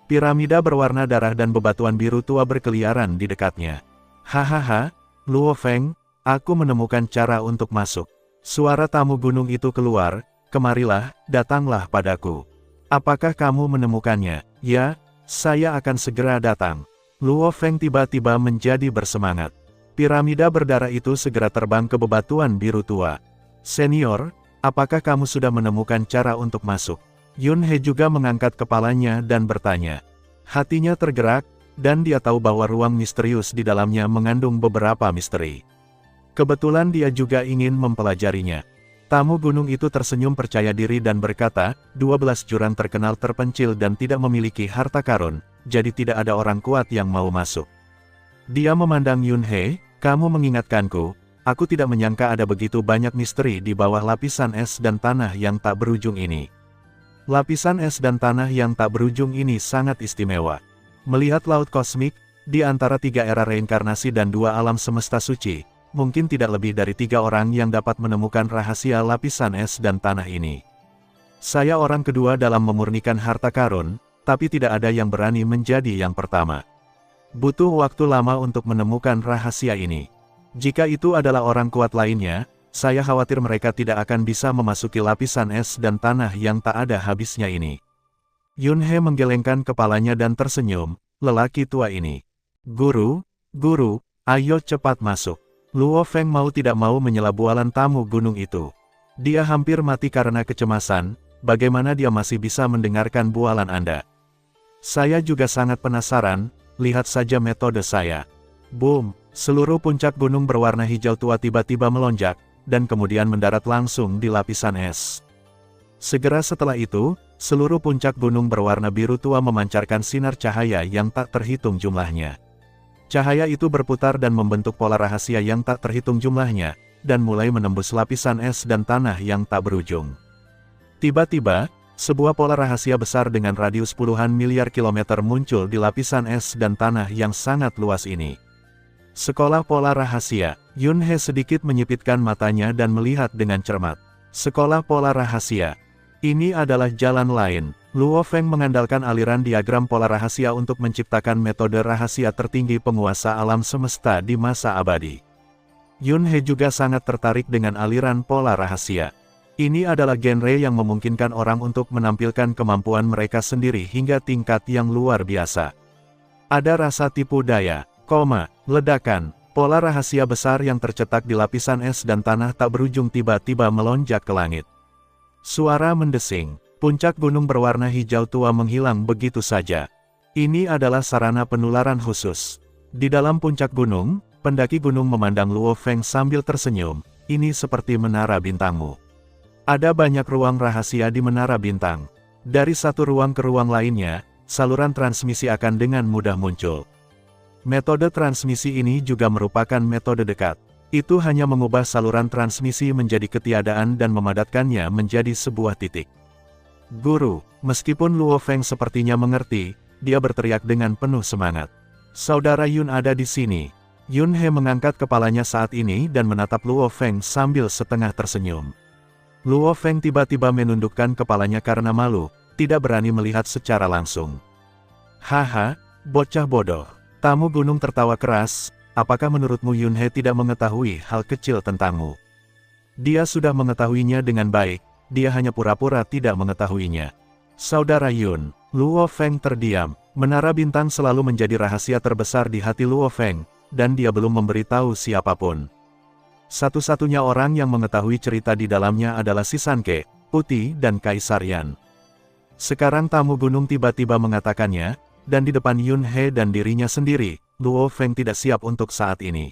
Piramida berwarna darah dan bebatuan biru tua berkeliaran di dekatnya. Hahaha, Luo Feng, aku menemukan cara untuk masuk. Suara tamu gunung itu keluar, kemarilah, datanglah padaku. Apakah kamu menemukannya? Ya, saya akan segera datang. Luo Feng tiba-tiba menjadi bersemangat. Piramida berdarah itu segera terbang ke bebatuan biru tua. Senior, apakah kamu sudah menemukan cara untuk masuk? Yun He juga mengangkat kepalanya dan bertanya. Hatinya tergerak, dan dia tahu bahwa ruang misterius di dalamnya mengandung beberapa misteri. Kebetulan dia juga ingin mempelajarinya. Tamu gunung itu tersenyum percaya diri dan berkata, 12 jurang terkenal terpencil dan tidak memiliki harta karun, jadi tidak ada orang kuat yang mau masuk. Dia memandang Yun He, kamu mengingatkanku, aku tidak menyangka ada begitu banyak misteri di bawah lapisan es dan tanah yang tak berujung ini. Lapisan es dan tanah yang tak berujung ini sangat istimewa. Melihat laut kosmik, di antara 3 era reinkarnasi dan 2 alam semesta suci, mungkin tidak lebih dari 3 orang yang dapat menemukan rahasia lapisan es dan tanah ini. Saya orang kedua dalam memurnikan harta karun, tapi tidak ada yang berani menjadi yang pertama. Butuh waktu lama untuk menemukan rahasia ini. Jika itu adalah orang kuat lainnya, saya khawatir mereka tidak akan bisa memasuki lapisan es dan tanah yang tak ada habisnya ini. Yun He menggelengkan kepalanya dan tersenyum, lelaki tua ini. Guru, ayo cepat masuk. Luo Feng mau tidak mau menyela bualan tamu gunung itu. Dia hampir mati karena kecemasan, bagaimana dia masih bisa mendengarkan bualan Anda? Saya juga sangat penasaran, lihat saja metode saya. Boom, seluruh puncak gunung berwarna hijau tua tiba-tiba melonjak, dan kemudian mendarat langsung di lapisan es. Segera setelah itu, seluruh puncak gunung berwarna biru tua memancarkan sinar cahaya yang tak terhitung jumlahnya. Cahaya itu berputar dan membentuk pola rahasia yang tak terhitung jumlahnya, dan mulai menembus lapisan es dan tanah yang tak berujung. Tiba-tiba, sebuah pola rahasia besar dengan radius puluhan miliar kilometer muncul di lapisan es dan tanah yang sangat luas ini. Sekolah pola rahasia. Yun He sedikit menyipitkan matanya dan melihat dengan cermat. Sekolah pola rahasia. Ini adalah jalan lain. Luo Feng mengandalkan aliran diagram pola rahasia untuk menciptakan metode rahasia tertinggi penguasa alam semesta di masa abadi. Yun He juga sangat tertarik dengan aliran pola rahasia. Ini adalah genre yang memungkinkan orang untuk menampilkan kemampuan mereka sendiri hingga tingkat yang luar biasa. Ada rasa tipu daya, ledakan, pola rahasia besar yang tercetak di lapisan es dan tanah tak berujung tiba-tiba melonjak ke langit. Suara mendesing. Puncak gunung berwarna hijau tua menghilang begitu saja. Ini adalah sarana penularan khusus. Di dalam puncak gunung, pendaki gunung memandang Luo Feng sambil tersenyum. Ini seperti menara bintangmu. Ada banyak ruang rahasia di menara bintang. Dari satu ruang ke ruang lainnya, saluran transmisi akan dengan mudah muncul. Metode transmisi ini juga merupakan metode dekat. Itu hanya mengubah saluran transmisi menjadi ketiadaan dan memadatkannya menjadi sebuah titik. Guru, meskipun Luo Feng sepertinya mengerti, dia berteriak dengan penuh semangat. Saudara Yun ada di sini. Yun He mengangkat kepalanya saat ini dan menatap Luo Feng sambil setengah tersenyum. Luo Feng tiba-tiba menundukkan kepalanya karena malu, tidak berani melihat secara langsung. Haha, bocah bodoh. Tamu gunung tertawa keras, apakah menurutmu Yun He tidak mengetahui hal kecil tentangmu? Dia sudah mengetahuinya dengan baik. Dia hanya pura-pura tidak mengetahuinya. Saudara Yun, Luo Feng terdiam. Menara bintang selalu menjadi rahasia terbesar di hati Luo Feng, dan dia belum memberitahu siapapun. Satu-satunya orang yang mengetahui cerita di dalamnya adalah si Sanke, Putih dan Kaisar Yan. Sekarang tamu gunung tiba-tiba mengatakannya, dan di depan Yun He dan dirinya sendiri, Luo Feng tidak siap untuk saat ini.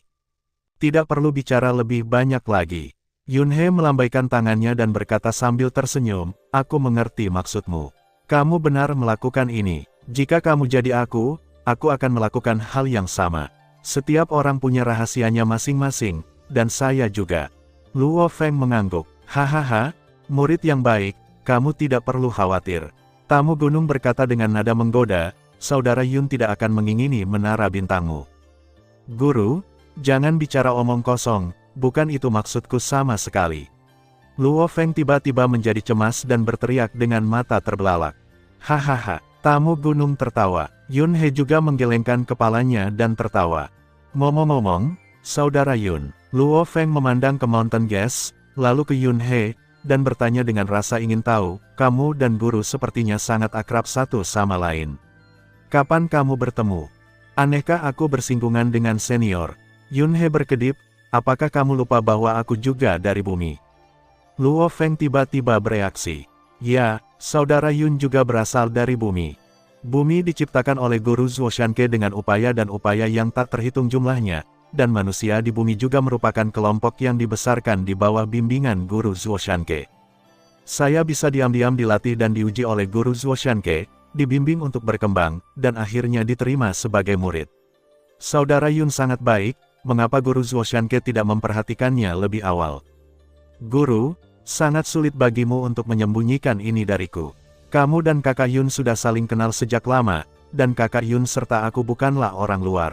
Tidak perlu bicara lebih banyak lagi. Yun He melambaikan tangannya dan berkata sambil tersenyum, aku mengerti maksudmu. Kamu benar melakukan ini. Jika kamu jadi aku akan melakukan hal yang sama. Setiap orang punya rahasianya masing-masing, dan saya juga. Luo Feng mengangguk. Hahaha, murid yang baik, kamu tidak perlu khawatir. Tamu gunung berkata dengan nada menggoda, saudara Yun tidak akan mengingini menara bintangmu. Guru, jangan bicara omong kosong. Bukan itu maksudku sama sekali. Luo Feng tiba-tiba menjadi cemas dan berteriak dengan mata terbelalak. Hahaha, tamu gunung tertawa. Yun He juga menggelengkan kepalanya dan tertawa. Ngomong-ngomong, saudara Yun, Luo Feng memandang ke Mountain Gas, lalu ke Yun He, dan bertanya dengan rasa ingin tahu, kamu dan guru sepertinya sangat akrab satu sama lain. Kapan kamu bertemu? Anehkah aku bersinggungan dengan senior? Yun He berkedip. Apakah kamu lupa bahwa aku juga dari bumi? Luo Feng tiba-tiba bereaksi. Ya, saudara Yun juga berasal dari bumi. Bumi diciptakan oleh Guru Zhuo Shanke dengan upaya dan upaya yang tak terhitung jumlahnya, dan manusia di bumi juga merupakan kelompok yang dibesarkan di bawah bimbingan Guru Zhuo Shanke. Saya bisa diam-diam dilatih dan diuji oleh Guru Zhuo Shanke, dibimbing untuk berkembang, dan akhirnya diterima sebagai murid. Saudara Yun sangat baik. Mengapa Guru Zhuo Shanke tidak memperhatikannya lebih awal? Guru, sangat sulit bagimu untuk menyembunyikan ini dariku. Kamu dan kakak Yun sudah saling kenal sejak lama, dan kakak Yun serta aku bukanlah orang luar.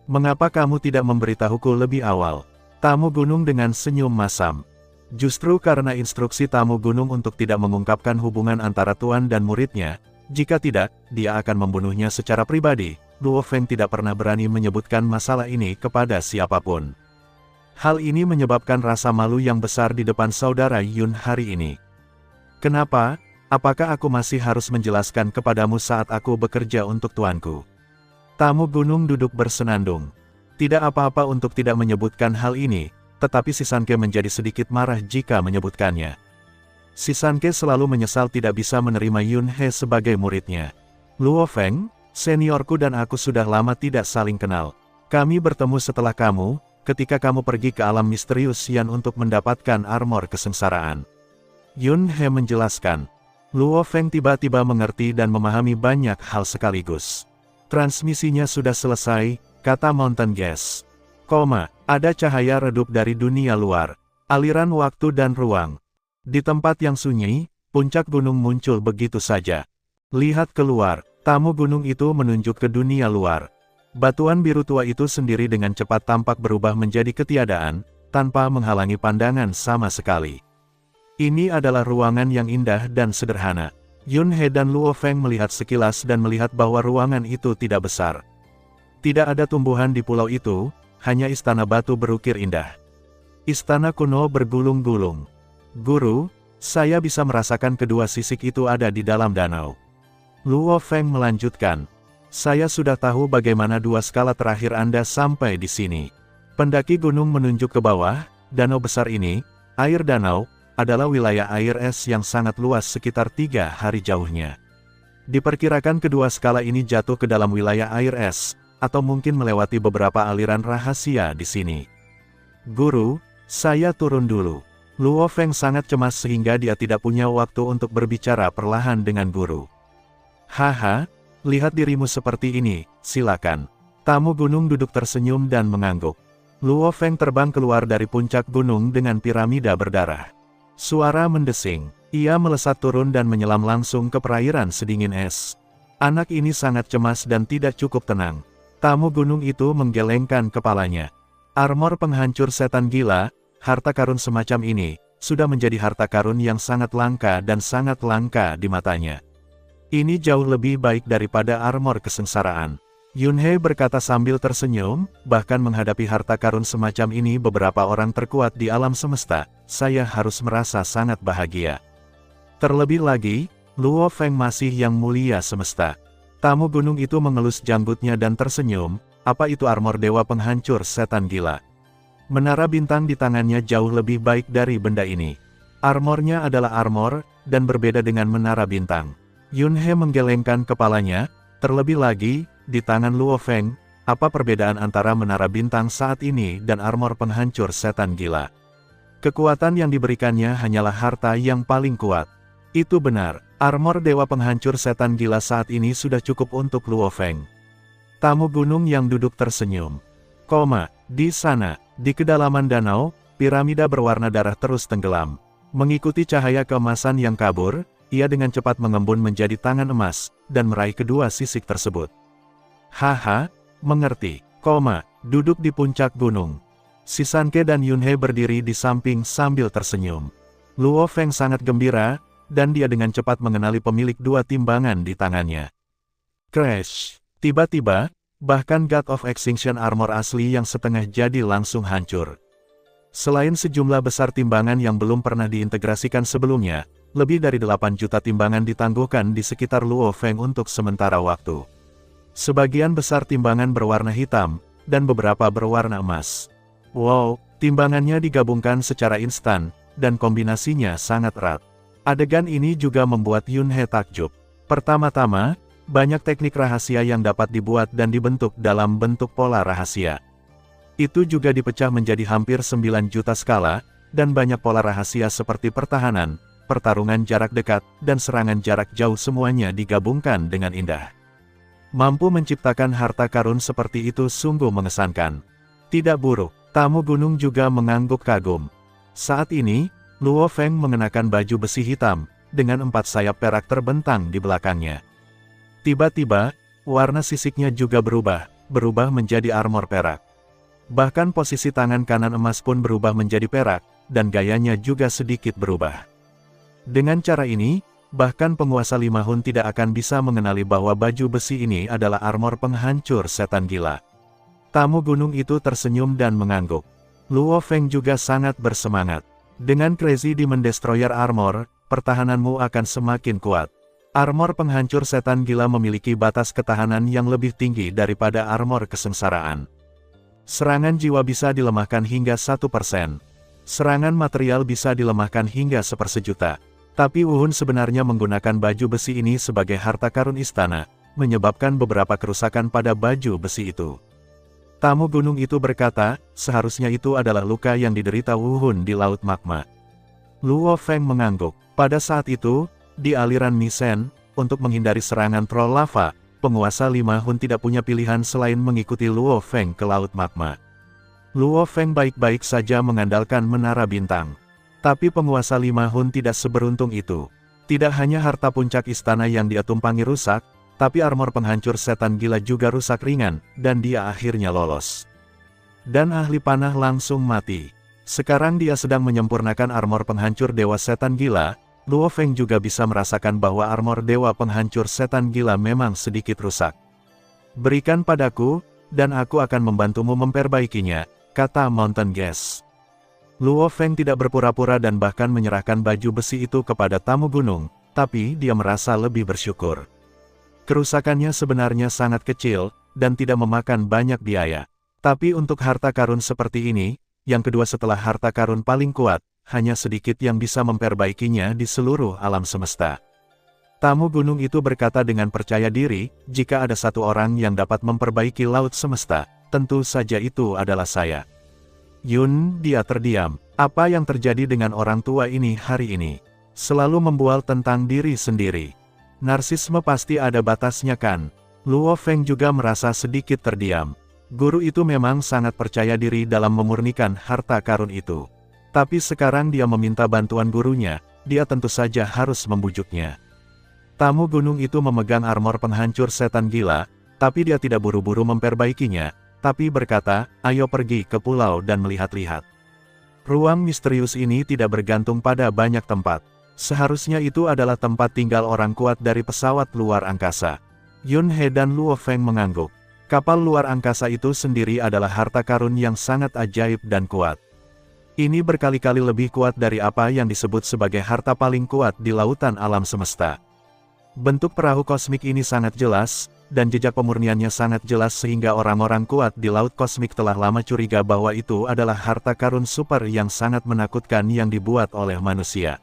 Mengapa kamu tidak memberitahuku lebih awal? Tamu gunung dengan senyum masam. Justru karena instruksi tamu gunung untuk tidak mengungkapkan hubungan antara tuan dan muridnya, jika tidak, dia akan membunuhnya secara pribadi. Luo Feng tidak pernah berani menyebutkan masalah ini kepada siapapun. Hal ini menyebabkan rasa malu yang besar di depan saudara Yun hari ini. Kenapa? Apakah aku masih harus menjelaskan kepadamu saat aku bekerja untuk tuanku? Tamu gunung duduk bersenandung. Tidak apa-apa untuk tidak menyebutkan hal ini, tetapi si Sanke menjadi sedikit marah jika menyebutkannya. Si Sanke selalu menyesal tidak bisa menerima Yun He sebagai muridnya. Luo Feng, seniorku dan aku sudah lama tidak saling kenal. Kami bertemu setelah kamu, ketika kamu pergi ke alam misterius Yan untuk mendapatkan armor kesengsaraan. Yun He menjelaskan. Luo Feng tiba-tiba mengerti dan memahami banyak hal sekaligus. Transmisinya sudah selesai, kata Mountain Gas. Ada cahaya redup dari dunia luar, aliran waktu dan ruang. Di tempat yang sunyi, puncak gunung muncul begitu saja. Lihat keluar, tamu gunung itu menunjuk ke dunia luar. Batuan biru tua itu sendiri dengan cepat tampak berubah menjadi ketiadaan, tanpa menghalangi pandangan sama sekali. Ini adalah ruangan yang indah dan sederhana. Yun He dan Luo Feng melihat sekilas dan melihat bahwa ruangan itu tidak besar. Tidak ada tumbuhan di pulau itu, hanya istana batu berukir indah. Istana kuno bergulung-gulung. Guru, saya bisa merasakan kedua sisik itu ada di dalam danau. Luo Feng melanjutkan. Saya sudah tahu bagaimana dua skala terakhir Anda sampai di sini. Pendaki gunung menunjuk ke bawah, danau besar ini, air danau, adalah wilayah air es yang sangat luas sekitar 3 hari jauhnya. Diperkirakan kedua skala ini jatuh ke dalam wilayah air es, atau mungkin melewati beberapa aliran rahasia di sini. Guru, saya turun dulu. Luo Feng sangat cemas sehingga dia tidak punya waktu untuk berbicara perlahan dengan guru. Haha, lihat dirimu seperti ini, silakan. Tamu gunung duduk tersenyum dan mengangguk. Luo Feng terbang keluar dari puncak gunung dengan piramida berdarah. Suara mendesing, ia melesat turun dan menyelam langsung ke perairan sedingin es. Anak ini sangat cemas dan tidak cukup tenang. Tamu gunung itu menggelengkan kepalanya. Armor penghancur setan gila, harta karun semacam ini, sudah menjadi harta karun yang sangat langka dan sangat langka di matanya. Ini jauh lebih baik daripada armor kesengsaraan. Yun He berkata sambil tersenyum, bahkan menghadapi harta karun semacam ini beberapa orang terkuat di alam semesta, saya harus merasa sangat bahagia. Terlebih lagi, Luo Feng masih yang mulia semesta. Tamu gunung itu mengelus janggutnya dan tersenyum, apa itu armor dewa penghancur setan gila? Menara bintang di tangannya jauh lebih baik dari benda ini. Armornya adalah armor, dan berbeda dengan menara bintang. Yun He menggelengkan kepalanya, terlebih lagi, di tangan Luo Feng, apa perbedaan antara menara bintang saat ini dan armor penghancur setan gila? Kekuatan yang diberikannya hanyalah harta yang paling kuat. Itu benar, armor dewa penghancur setan gila saat ini sudah cukup untuk Luo Feng. Tamu gunung yang duduk tersenyum. Di sana, di kedalaman danau, piramida berwarna darah terus tenggelam. Mengikuti cahaya keemasan yang kabur, ia dengan cepat mengembun menjadi tangan emas, dan meraih kedua sisik tersebut. Haha, mengerti, duduk di puncak gunung. Si Sanke dan Yun He berdiri di samping sambil tersenyum. Luo Feng sangat gembira, dan dia dengan cepat mengenali pemilik dua timbangan di tangannya. Crash! Tiba-tiba, bahkan God of Extinction Armor asli yang setengah jadi langsung hancur. Selain sejumlah besar timbangan yang belum pernah diintegrasikan sebelumnya, lebih dari 8 juta timbangan ditangguhkan di sekitar Luo Feng untuk sementara waktu. Sebagian besar timbangan berwarna hitam, dan beberapa berwarna emas. Wow, timbangannya digabungkan secara instan, dan kombinasinya sangat erat. Adegan ini juga membuat Yun He takjub. Pertama-tama, banyak teknik rahasia yang dapat dibuat dan dibentuk dalam bentuk pola rahasia. Itu juga dipecah menjadi hampir 9 juta skala, dan banyak pola rahasia seperti pertahanan, pertarungan jarak dekat, dan serangan jarak jauh semuanya digabungkan dengan indah. Mampu menciptakan harta karun seperti itu sungguh mengesankan. Tidak buruk, tamu gunung juga mengangguk kagum. Saat ini, Luo Feng mengenakan baju besi hitam, dengan 4 sayap perak terbentang di belakangnya. Tiba-tiba, warna sisiknya juga berubah menjadi armor perak. Bahkan posisi tangan kanan emas pun berubah menjadi perak, dan gayanya juga sedikit berubah. Dengan cara ini, bahkan penguasa 5 Hun tidak akan bisa mengenali bahwa baju besi ini adalah armor penghancur setan gila. Tamu gunung itu tersenyum dan mengangguk. Luo Feng juga sangat bersemangat. Dengan Crazy Demon Destroyer Armor, pertahananmu akan semakin kuat. Armor penghancur setan gila memiliki batas ketahanan yang lebih tinggi daripada armor kesengsaraan. Serangan jiwa bisa dilemahkan hingga 1%. Serangan material bisa dilemahkan hingga 1/1.000.000. Tapi Wuhun sebenarnya menggunakan baju besi ini sebagai harta karun istana, menyebabkan beberapa kerusakan pada baju besi itu. Tamu gunung itu berkata, seharusnya itu adalah luka yang diderita Wuhun di Laut Magma. Luo Feng mengangguk. Pada saat itu, di aliran Misen, untuk menghindari serangan troll lava, penguasa 5 Hun tidak punya pilihan selain mengikuti Luo Feng ke Laut Magma. Luo Feng baik-baik saja mengandalkan menara bintang. Tapi penguasa 5 Hun tidak seberuntung itu. Tidak hanya harta puncak istana yang dia tumpangi rusak, tapi armor penghancur setan gila juga rusak ringan, dan dia akhirnya lolos. Dan ahli panah langsung mati. Sekarang dia sedang menyempurnakan armor penghancur dewa setan gila. Luo Feng juga bisa merasakan bahwa armor dewa penghancur setan gila memang sedikit rusak. Berikan padaku, dan aku akan membantumu memperbaikinya, kata Mountain Gas. Luo Feng tidak berpura-pura dan bahkan menyerahkan baju besi itu kepada tamu gunung, tapi dia merasa lebih bersyukur. Kerusakannya sebenarnya sangat kecil, dan tidak memakan banyak biaya. Tapi untuk harta karun seperti ini, yang kedua setelah harta karun paling kuat, hanya sedikit yang bisa memperbaikinya di seluruh alam semesta. Tamu gunung itu berkata dengan percaya diri, jika ada satu orang yang dapat memperbaiki laut semesta, tentu saja itu adalah saya. Yun, dia terdiam. Apa yang terjadi dengan orang tua ini hari ini? Selalu membual tentang diri sendiri. Narsisme pasti ada batasnya kan? Luo Feng juga merasa sedikit terdiam. Guru itu memang sangat percaya diri dalam memurnikan harta karun itu. Tapi sekarang dia meminta bantuan gurunya, dia tentu saja harus membujuknya. Tamu gunung itu memegang armor penghancur setan gila, tapi dia tidak buru-buru memperbaikinya, tapi berkata, ayo pergi ke pulau dan melihat-lihat. Ruang misterius ini tidak bergantung pada banyak tempat. Seharusnya itu adalah tempat tinggal orang kuat dari pesawat luar angkasa. Yun He dan Luo Feng mengangguk. Kapal luar angkasa itu sendiri adalah harta karun yang sangat ajaib dan kuat. Ini berkali-kali lebih kuat dari apa yang disebut sebagai harta paling kuat di lautan alam semesta. Bentuk perahu kosmik ini sangat jelas, dan jejak pemurniannya sangat jelas sehingga orang-orang kuat di laut kosmik telah lama curiga bahwa itu adalah harta karun super yang sangat menakutkan yang dibuat oleh manusia.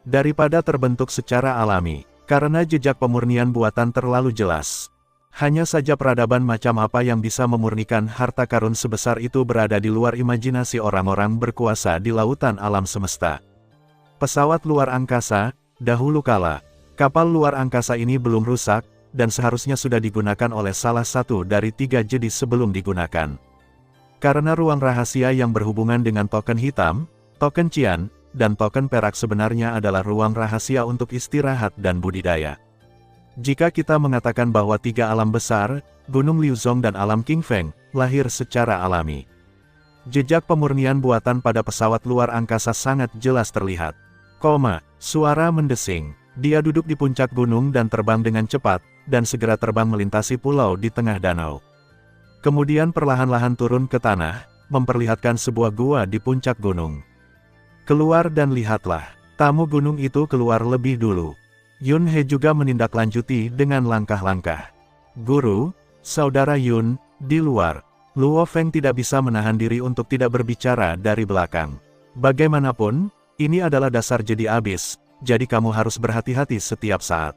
Daripada terbentuk secara alami, karena jejak pemurnian buatan terlalu jelas. Hanya saja peradaban macam apa yang bisa memurnikan harta karun sebesar itu berada di luar imajinasi orang-orang berkuasa di lautan alam semesta. Pesawat luar angkasa, dahulu kala, kapal luar angkasa ini belum rusak, dan seharusnya sudah digunakan oleh salah satu dari 3 jedi sebelum digunakan. Karena ruang rahasia yang berhubungan dengan token hitam, token cian, dan token perak sebenarnya adalah ruang rahasia untuk istirahat dan budidaya. Jika kita mengatakan bahwa 3 alam besar, Gunung Liuzong dan alam King Feng, lahir secara alami. Jejak pemurnian buatan pada pesawat luar angkasa sangat jelas terlihat. Suara mendesing. Dia duduk di puncak gunung dan terbang dengan cepat, dan segera terbang melintasi pulau di tengah danau. Kemudian perlahan-lahan turun ke tanah, memperlihatkan sebuah gua di puncak gunung. Keluar dan lihatlah. Tamu gunung itu keluar lebih dulu. Yun He juga menindaklanjuti dengan langkah-langkah. Guru, saudara Yun, di luar. Luo Feng tidak bisa menahan diri untuk tidak berbicara dari belakang. Bagaimanapun, ini adalah dasar jedi abis, jadi kamu harus berhati-hati setiap saat.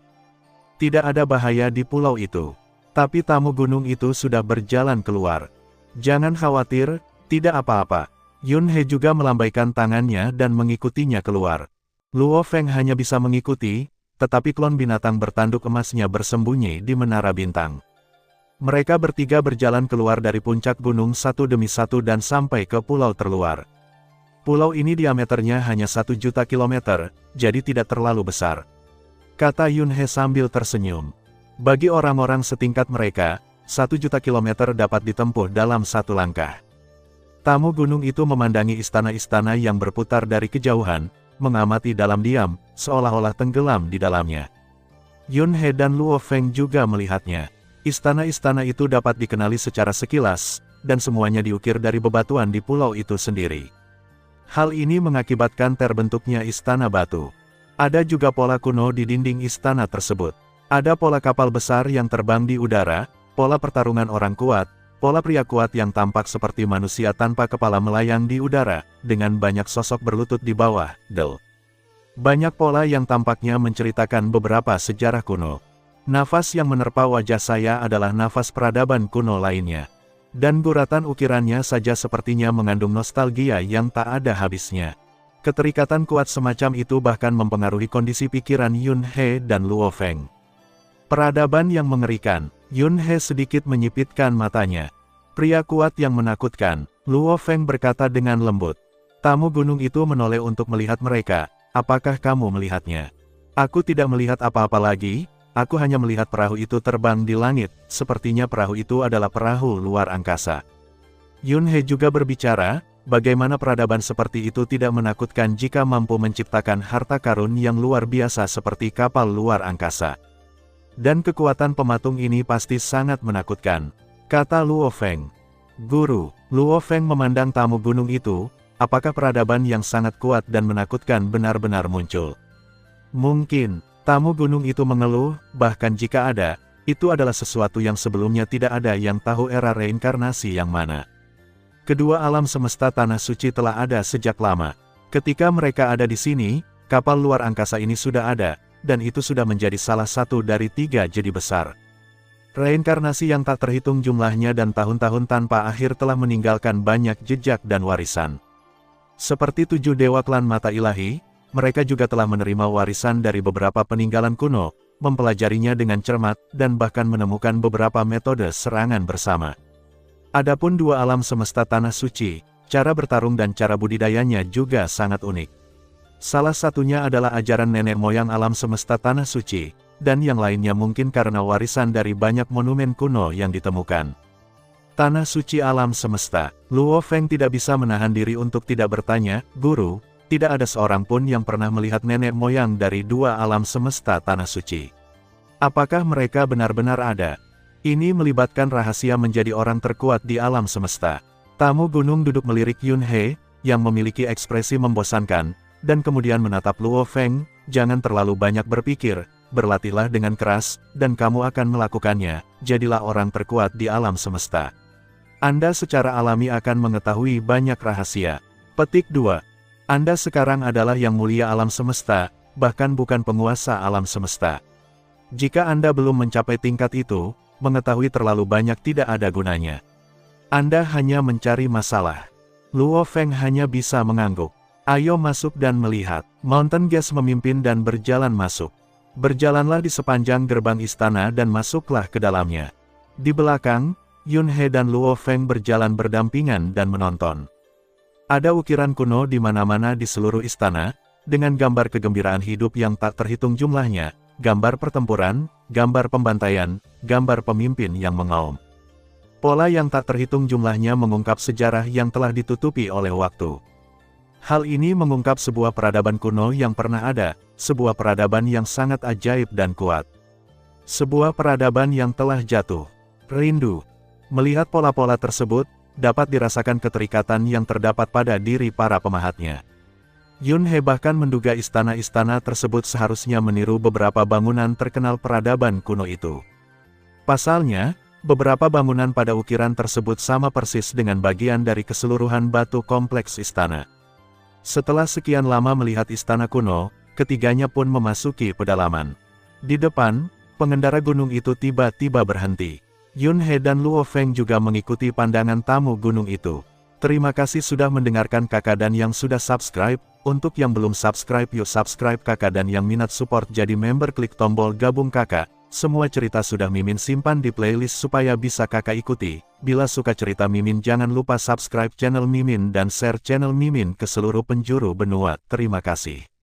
Tidak ada bahaya di pulau itu. Tapi tamu gunung itu sudah berjalan keluar. Jangan khawatir, tidak apa-apa. Yun He juga melambaikan tangannya dan mengikutinya keluar. Luo Feng hanya bisa mengikuti, tetapi klon binatang bertanduk emasnya bersembunyi di menara bintang. Mereka bertiga berjalan keluar dari puncak gunung satu demi satu dan sampai ke pulau terluar. Pulau ini diameternya hanya 1 juta kilometer, jadi tidak terlalu besar. Kata Yun He sambil tersenyum. Bagi orang-orang setingkat mereka, 1 juta kilometer dapat ditempuh dalam 1 langkah. Tamu gunung itu memandangi istana-istana yang berputar dari kejauhan, mengamati dalam diam, seolah-olah tenggelam di dalamnya. Yun He dan Luo Feng juga melihatnya. Istana-istana itu dapat dikenali secara sekilas, dan semuanya diukir dari bebatuan di pulau itu sendiri. Hal ini mengakibatkan terbentuknya istana batu. Ada juga pola kuno di dinding istana tersebut. Ada pola kapal besar yang terbang di udara, pola pertarungan orang kuat, pola pria kuat yang tampak seperti manusia tanpa kepala melayang di udara, dengan banyak sosok berlutut di bawah, Banyak pola yang tampaknya menceritakan beberapa sejarah kuno. Nafas yang menerpa wajah saya adalah nafas peradaban kuno lainnya. Dan guratan ukirannya saja sepertinya mengandung nostalgia yang tak ada habisnya. Keterikatan kuat semacam itu bahkan mempengaruhi kondisi pikiran Yun He dan Luo Feng. Peradaban yang mengerikan. Yun He sedikit menyipitkan matanya. Pria kuat yang menakutkan, Luo Feng berkata dengan lembut. Tamu gunung itu menoleh untuk melihat mereka. Apakah kamu melihatnya? Aku tidak melihat apa-apa lagi, aku hanya melihat perahu itu terbang di langit, sepertinya perahu itu adalah perahu luar angkasa. Yun He juga berbicara, bagaimana peradaban seperti itu tidak menakutkan jika mampu menciptakan harta karun yang luar biasa seperti kapal luar angkasa. Dan kekuatan pematung ini pasti sangat menakutkan, kata Luo Feng. Guru, Luo Feng memandang tamu gunung itu, apakah peradaban yang sangat kuat dan menakutkan benar-benar muncul? Mungkin, tamu gunung itu mengeluh, bahkan jika ada, itu adalah sesuatu yang sebelumnya tidak ada yang tahu era reinkarnasi yang mana. Kedua alam semesta tanah suci telah ada sejak lama. Ketika mereka ada di sini, kapal luar angkasa ini sudah ada, dan itu sudah menjadi salah satu dari 3 jadi besar. Reinkarnasi yang tak terhitung jumlahnya dan tahun-tahun tanpa akhir telah meninggalkan banyak jejak dan warisan. Seperti 7 dewa klan mata ilahi, mereka juga telah menerima warisan dari beberapa peninggalan kuno, mempelajarinya dengan cermat, dan bahkan menemukan beberapa metode serangan bersama. Adapun 2 alam semesta tanah suci, cara bertarung dan cara budidayanya juga sangat unik. Salah satunya adalah ajaran nenek moyang alam semesta tanah suci, dan yang lainnya mungkin karena warisan dari banyak monumen kuno yang ditemukan. Tanah suci alam semesta. Luo Feng tidak bisa menahan diri untuk tidak bertanya, Guru, tidak ada seorang pun yang pernah melihat nenek moyang dari 2 alam semesta tanah suci. Apakah mereka benar-benar ada? Ini melibatkan rahasia menjadi orang terkuat di alam semesta. Tamu gunung duduk melirik Yun He, yang memiliki ekspresi membosankan, dan kemudian menatap Luo Feng, jangan terlalu banyak berpikir, berlatihlah dengan keras, dan kamu akan melakukannya, jadilah orang terkuat di alam semesta. Anda secara alami akan mengetahui banyak rahasia. Petik 2. Anda sekarang adalah yang mulia alam semesta, bahkan bukan penguasa alam semesta. Jika Anda belum mencapai tingkat itu, mengetahui terlalu banyak tidak ada gunanya. Anda hanya mencari masalah. Luo Feng hanya bisa mengangguk. Ayo masuk dan melihat. Mountain Gas memimpin dan berjalan masuk. Berjalanlah di sepanjang gerbang istana dan masuklah ke dalamnya. Di belakang, Yun He dan Luo Feng berjalan berdampingan dan menonton. Ada ukiran kuno di mana-mana di seluruh istana, dengan gambar kegembiraan hidup yang tak terhitung jumlahnya, gambar pertempuran, gambar pembantaian, gambar pemimpin yang mengaum. Pola yang tak terhitung jumlahnya mengungkap sejarah yang telah ditutupi oleh waktu. Hal ini mengungkap sebuah peradaban kuno yang pernah ada, sebuah peradaban yang sangat ajaib dan kuat. Sebuah peradaban yang telah jatuh. Rindu. Melihat pola-pola tersebut, dapat dirasakan keterikatan yang terdapat pada diri para pemahatnya. Yun He bahkan menduga istana-istana tersebut seharusnya meniru beberapa bangunan terkenal peradaban kuno itu. Pasalnya, beberapa bangunan pada ukiran tersebut sama persis dengan bagian dari keseluruhan batu kompleks istana. Setelah sekian lama melihat istana kuno, ketiganya pun memasuki pedalaman. Di depan, pengendara gunung itu tiba-tiba berhenti. Yun He dan Luo Feng juga mengikuti pandangan tamu gunung itu. Terima kasih sudah mendengarkan kakak dan yang sudah subscribe. Untuk yang belum subscribe yuk subscribe kakak dan yang minat support jadi member klik tombol gabung kakak. Semua cerita sudah Mimin simpan di playlist supaya bisa kakak ikuti. Bila suka cerita Mimin jangan lupa subscribe channel Mimin dan share channel Mimin ke seluruh penjuru benua. Terima kasih.